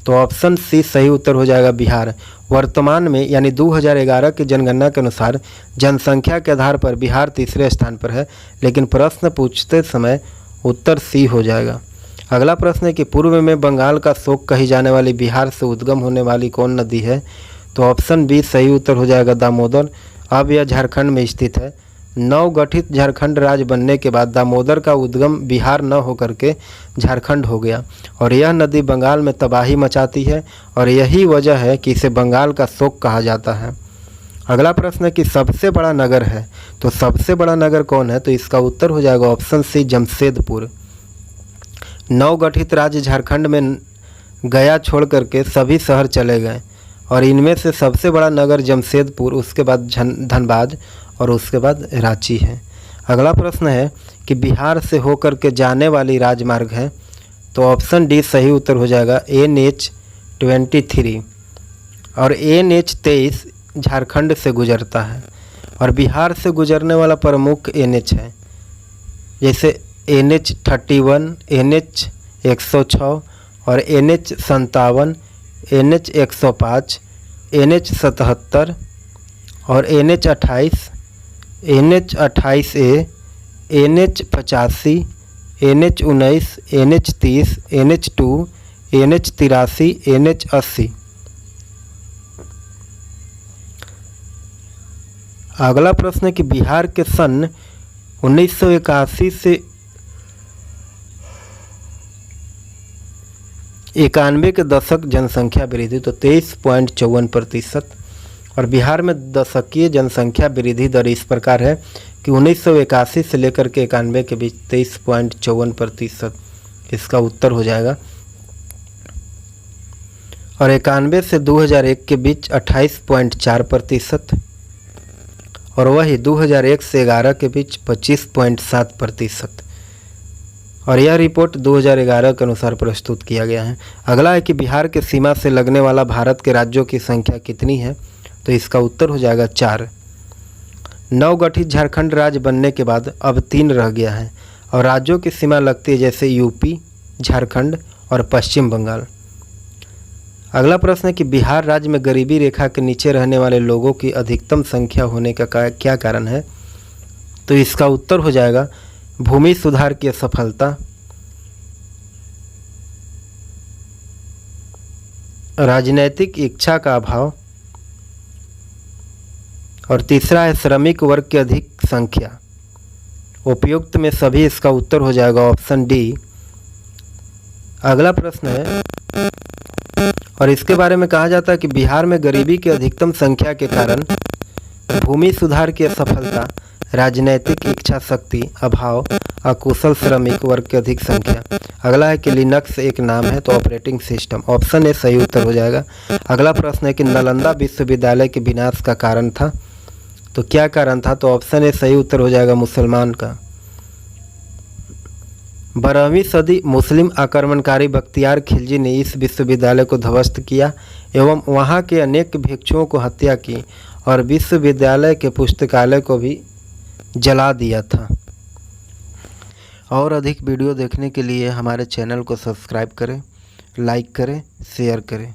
तो ऑप्शन C सही उत्तर हो जाएगा बिहार। वर्तमान में यानी 2011 की जनगणना के अनुसार जनसंख्या के आधार पर बिहार तीसरे स्थान पर है, लेकिन प्रश्न पूछते समय उत्तर C हो जाएगा। अगला प्रश्न है कि पूर्व में बंगाल का शोक कही जाने वाली बिहार से उद्गम होने वाली कौन नदी है? तो ऑप्शन B सही उत्तर हो जाएगा दामोदर। अब यह झारखंड में स्थित है। नवगठित झारखंड राज्य बनने के बाद दामोदर का उद्गम बिहार न होकर के झारखंड हो गया और यह नदी बंगाल में तबाही मचाती है और यही वजह है कि इसे बंगाल का शोक कहा जाता है। अगला प्रश्न है कि सबसे बड़ा नगर है, तो सबसे बड़ा नगर कौन है? तो इसका उत्तर हो जाएगा ऑप्शन सी, जमशेदपुर। नवगठित राज्य झारखंड में गया छोड़ करके सभी शहर चले गए और इनमें से सबसे बड़ा नगर जमशेदपुर, उसके बाद धनबाद और उसके बाद रांची है। अगला प्रश्न है कि बिहार से होकर के जाने वाली राजमार्ग है, तो ऑप्शन डी सही उत्तर हो जाएगा NH-23 और NH-23 झारखंड से गुजरता है और बिहार से गुजरने वाला प्रमुख NH है, जैसे NH-31, NH-106 और NH-57, NH-105, NH-77 और NH-28, NH-28A, NH-85, NH-19, NH-30, NH-2, NH-83, NH-80। अगला प्रश्न है कि बिहार के सन 1981 से 91 के दशक जनसंख्या वृद्धि, तो 23.54%। और बिहार में दशकीय जनसंख्या वृद्धि दर इस प्रकार है कि 1981 से लेकर के 91 के बीच 23.54%, इसका उत्तर हो जाएगा। और 91 से 2001 के बीच 28.4% और वही 2001 से 11 के बीच 25.7%। और यह रिपोर्ट 2011 के अनुसार प्रस्तुत किया गया है। अगला है कि बिहार के सीमा से लगने वाला भारत के राज्यों की संख्या कितनी है? तो इसका उत्तर हो जाएगा 4। नवगठित झारखंड राज्य बनने के बाद अब 3 रह गया है और राज्यों की सीमा लगती है जैसे यूपी, झारखंड और पश्चिम बंगाल। अगला प्रश्न है कि बिहार राज्य में गरीबी रेखा के नीचे रहने वाले लोगों की अधिकतम संख्या होने का क्या कारण है? तो इसका उत्तर हो जाएगा भूमि सुधार की असफलता, राजनैतिक इच्छा का अभाव और तीसरा है श्रमिक वर्ग की अधिक संख्या। उपयुक्त में सभी इसका उत्तर हो जाएगा ऑप्शन डी। अगला प्रश्न है और इसके बारे में कहा जाता है कि बिहार में गरीबी की अधिकतम संख्या के कारण भूमि सुधार की असफलता, राजनैतिक इच्छा शक्ति अभाव, अकुशल श्रमिक वर्ग की अधिक संख्या। अगला है कि लिनक्स एक नाम है, तो ऑपरेटिंग सिस्टम, ऑप्शन ए सही उत्तर हो जाएगा। अगला प्रश्न है कि नालंदा विश्वविद्यालय के विनाश का कारण था, तो क्या कारण था? तो ऑप्शन ए सही उत्तर हो जाएगा मुसलमान का। 12वीं सदी मुस्लिम आक्रमणकारी बख्तियार खिलजी ने इस विश्वविद्यालय को ध्वस्त किया एवं वहां के अनेक भिक्षुओं को हत्या की और विश्वविद्यालय के पुस्तकालय को भी जला दिया था। और अधिक वीडियो देखने के लिए हमारे चैनल को सब्सक्राइब करें, लाइक करें, शेयर करें।